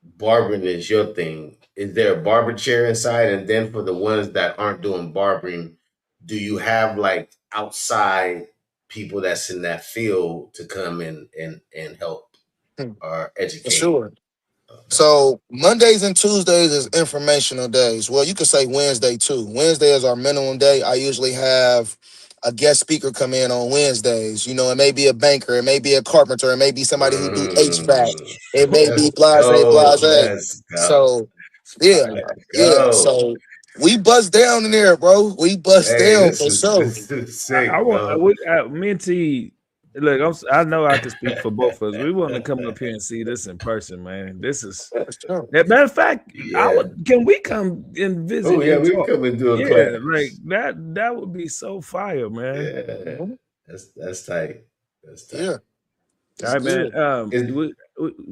barbering is your thing. Is there a barber chair inside? And then for the ones that aren't doing barbering, do you have like outside people that's in that field to come in and help Hmm, or for educate? sure. Okay. So Mondays and Tuesdays is informational days. Well, you could say Wednesday too. Wednesday is our minimum day. I usually have a guest speaker come in on Wednesdays. You know, it may be a banker, it may be a carpenter, it may be somebody who do HVAC, Mm, it may be let's blase, go. blase. Let's go. So yeah, Let's yeah. go. So we bust down in there, bro. We bust Hey, down this for is sure. this is I sick, want bro. me and T. Look, I know I can speak for both of us. We want to come up here and see this in person, man. This is Yeah, sure. matter of fact. I Yeah. would. Can we come and Oh visit yeah, and we can talk? come and do a Yeah, class. like that. That would be so fire, man. Yeah. Mhm. That's tight. That's tight. Yeah, All it's right, man. good.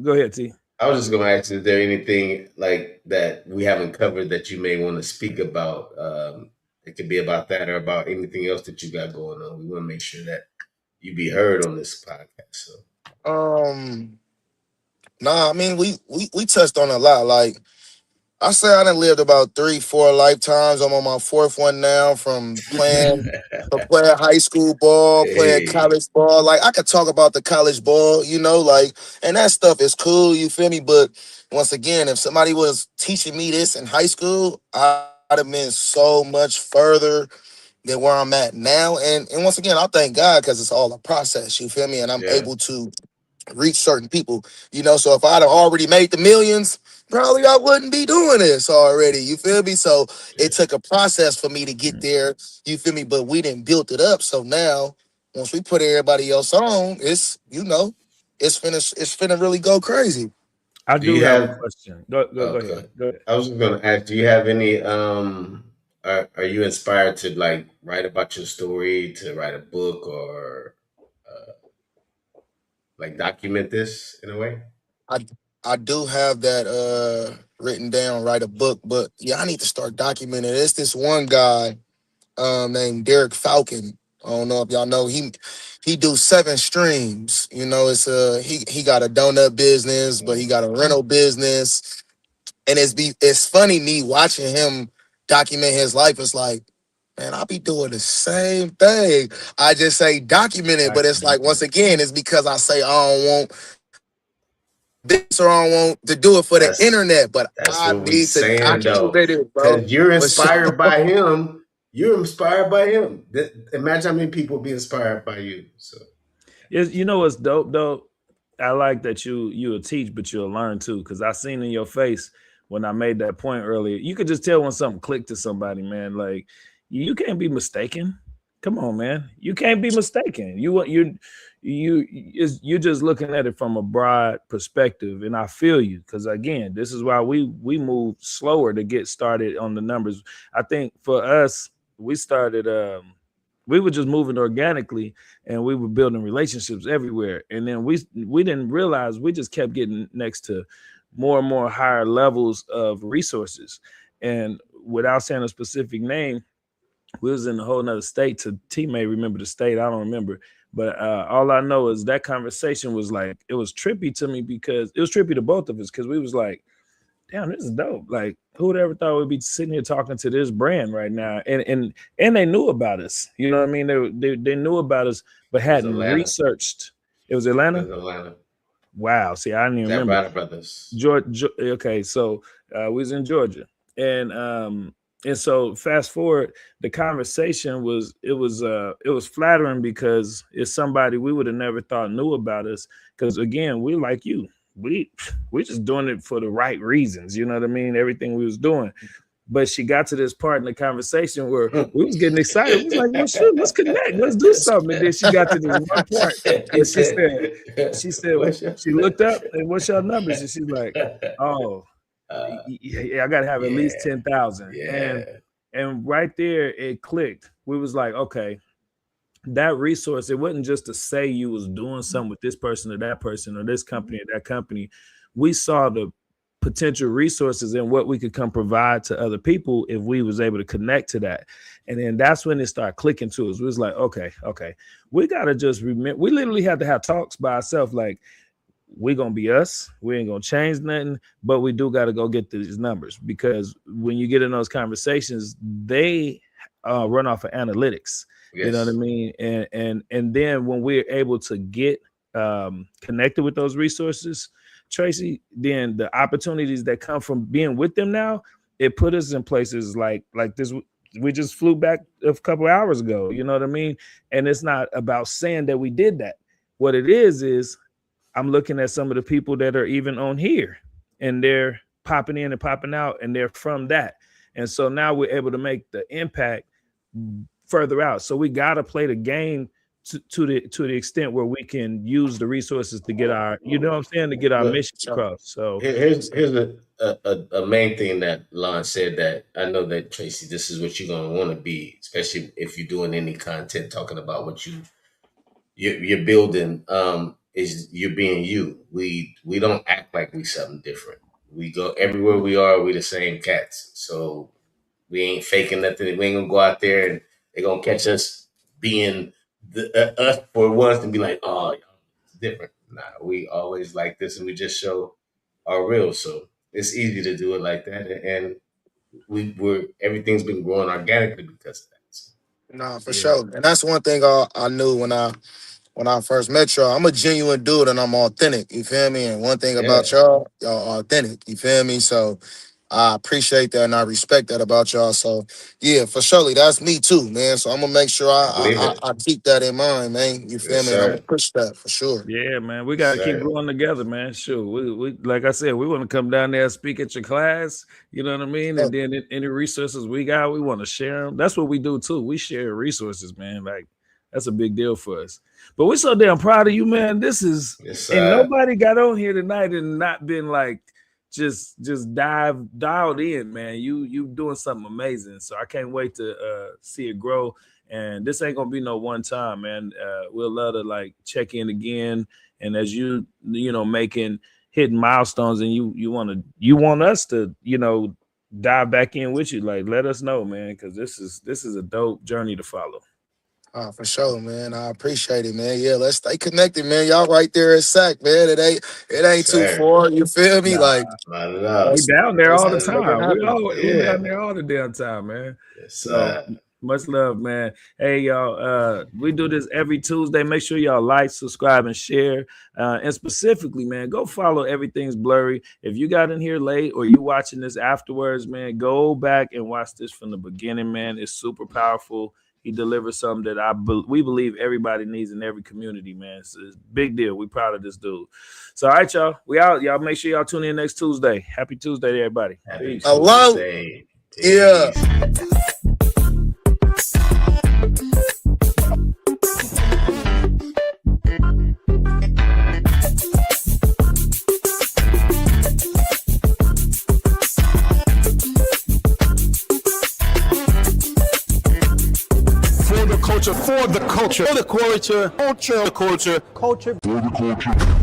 Go ahead, T. I was just gonna ask, is there anything like that we haven't covered that you may want to speak about? It could be about that or about anything else that you got going on. We want to make sure that you be heard on this podcast. So Um, nah, I mean we touched on a lot. Like I say I done lived about 3, 4 lifetimes. I'm on my fourth one now from playing high school ball, playing hey, college ball. Like I could talk about the college ball, you know, like, and that stuff is cool, you feel me? But once again, if somebody was teaching me this in high school, I'd have been so much further than where I'm at now. And once again, I thank God because it's all a process, you feel me? And I'm yeah, able to reach certain people, you know. So if I'd have already made the millions, probably I wouldn't be doing this already. You feel me? So yeah, it took a process for me to get there. You feel me? But we didn't build it up. So now once we put everybody else on, it's it's finna really go crazy. I do do you have a have? question. Go ahead. Okay, Go ahead. I was just gonna ask. Do you have any? Are you inspired to like write about your story, to write a book, or uh, like document this in a way? I I do have that written down, write a book, but yeah, I need to start documenting. It's this one guy named Derek Falcon. I don't know if y'all know, he do 7 streams. You know, it's he got a donut business, but he Mm. got a rental business, and it's funny me watching him document his life. It's like, man, I'll be doing the same thing. I just say document it, but it's like once again, it's because I say I don't want this or I don't want to do it for the That's internet, but that's I what we need to saying though, document it, bro. because you're For sure. inspired by him. You're inspired by him. Imagine how many people be inspired by you. So You know what's dope though? I like that you'll teach, but you'll learn too. Because I seen in your face when I made that point earlier. You could just tell when something clicked to somebody, man. Like you can't be mistaken. Come on, man. You can't be mistaken. You're just looking at it from a broad perspective, and I feel you. Because again, this is why we move slower to get started on the numbers. I think for us, we started. We were just moving organically and we were building relationships everywhere. And then we didn't realize we just kept getting next to more and more higher levels of resources. And without saying a specific name, we was in a whole nother state. T may remember the state, I don't remember. But all I know is that conversation was like, it was trippy to me, because it was trippy to both of us, because we was like, damn, this is dope. Like, who would ever thought we'd be sitting here talking to this brand right now? And they knew about us. You know what I mean? They knew about us, but hadn't researched. It was Atlanta? It was Atlanta. Wow. See, I didn't even remember. Barbers Brothers. Georgia. Okay, so we was in Georgia. And so fast forward, the conversation was flattering, because it's somebody we would have never thought knew about us. Because again, we like you. We just doing it for the right reasons. You know what I mean? Everything we was doing. But she got to this part in the conversation where we was getting excited. We was like, well, shoot, let's connect. Let's do something. And then she got to this one part. And she said, she looked up and what's your numbers? And she's like, oh, yeah, I got to have at least 10,000. Yeah. And right there, it clicked. We was like, okay, that resource, it wasn't just to say you was doing something with this person or that person or this company or that company. We saw the potential resources and what we could come provide to other people if we was able to connect to that. And then that's when it started clicking to us. We was like, okay, we got to just remember, we literally had to have talks by ourselves. Like, we gonna be us, we ain't gonna change nothing, but we do got to go get these numbers, because when you get in those conversations, they run off of analytics. Yes. You know what I mean? And then when we're able to get connected with those resources, Tracy, then the opportunities that come from being with them now, it put us in places like this. We just flew back a couple of hours ago. You know what I mean? And it's not about saying that we did that. What it is I'm looking at some of the people that are even on here, and they're popping in and popping out, and they're from that. And so now we're able to make the impact further out. So we got to play the game to the extent where we can use the resources to get our, you know what I'm saying, to get our mission across. So here's a main thing that Lon said, that I know that, Tracy, this is what you're going to want to be, especially if you're doing any content talking about what you're building, is you're being you. We don't act like we something different. We go everywhere we are, we the same cats. So we ain't faking nothing. We ain't gonna go out there and they're gonna catch us being us for once and be like, oh, it's different. Nah, we always like this, and we just show our real. So it's easy to do it like that, and we're everything's been growing organically because of that. So, nah, for sure. And that's one thing I knew when I first met y'all. I'm a genuine dude and I'm authentic. You feel me? And one thing about y'all authentic. You feel me? So I appreciate that and I respect that about y'all. So yeah, for surely that's me too, man. So I'm gonna make sure I keep that in mind, man. You feel me? I'm gonna push that for sure. Yeah, man. We gotta keep growing together, man. Sure. We like I said, we want to come down there and speak at your class. You know what I mean? And then any resources we got, we want to share them. That's what we do too. We share resources, man. Like, that's a big deal for us. But we're so damn proud of you, man. This is and nobody got on here tonight and not been like just dialed in, man. You doing something amazing. So I can't wait to see it grow. And this ain't gonna be no one time, man. We'll love to like check in again. And as you know, hitting milestones, and you want us to, dive back in with you, like let us know, man, because this is a dope journey to follow. For sure, man. I appreciate it, man. Yeah, let's stay connected, man. Y'all right there at SAC, man. It ain't too far. You feel me? We down there all the time. We down there all the damn time, man. So much love, man. Hey, y'all. We do this every Tuesday. Make sure y'all like, subscribe, and share. And specifically, man, go follow Everything's Blurry. If you got in here late or you watching this afterwards, man, go back and watch this from the beginning, man. It's super powerful. He delivers something that we believe everybody needs in every community, man. It's a big deal. We proud of this dude. So, all right, y'all. We out. Y'all make sure y'all tune in next Tuesday. Happy Tuesday to everybody. Happy Hello. Tuesday. Yeah. For the culture, for the culture, for the culture, culture, culture, culture, for the culture.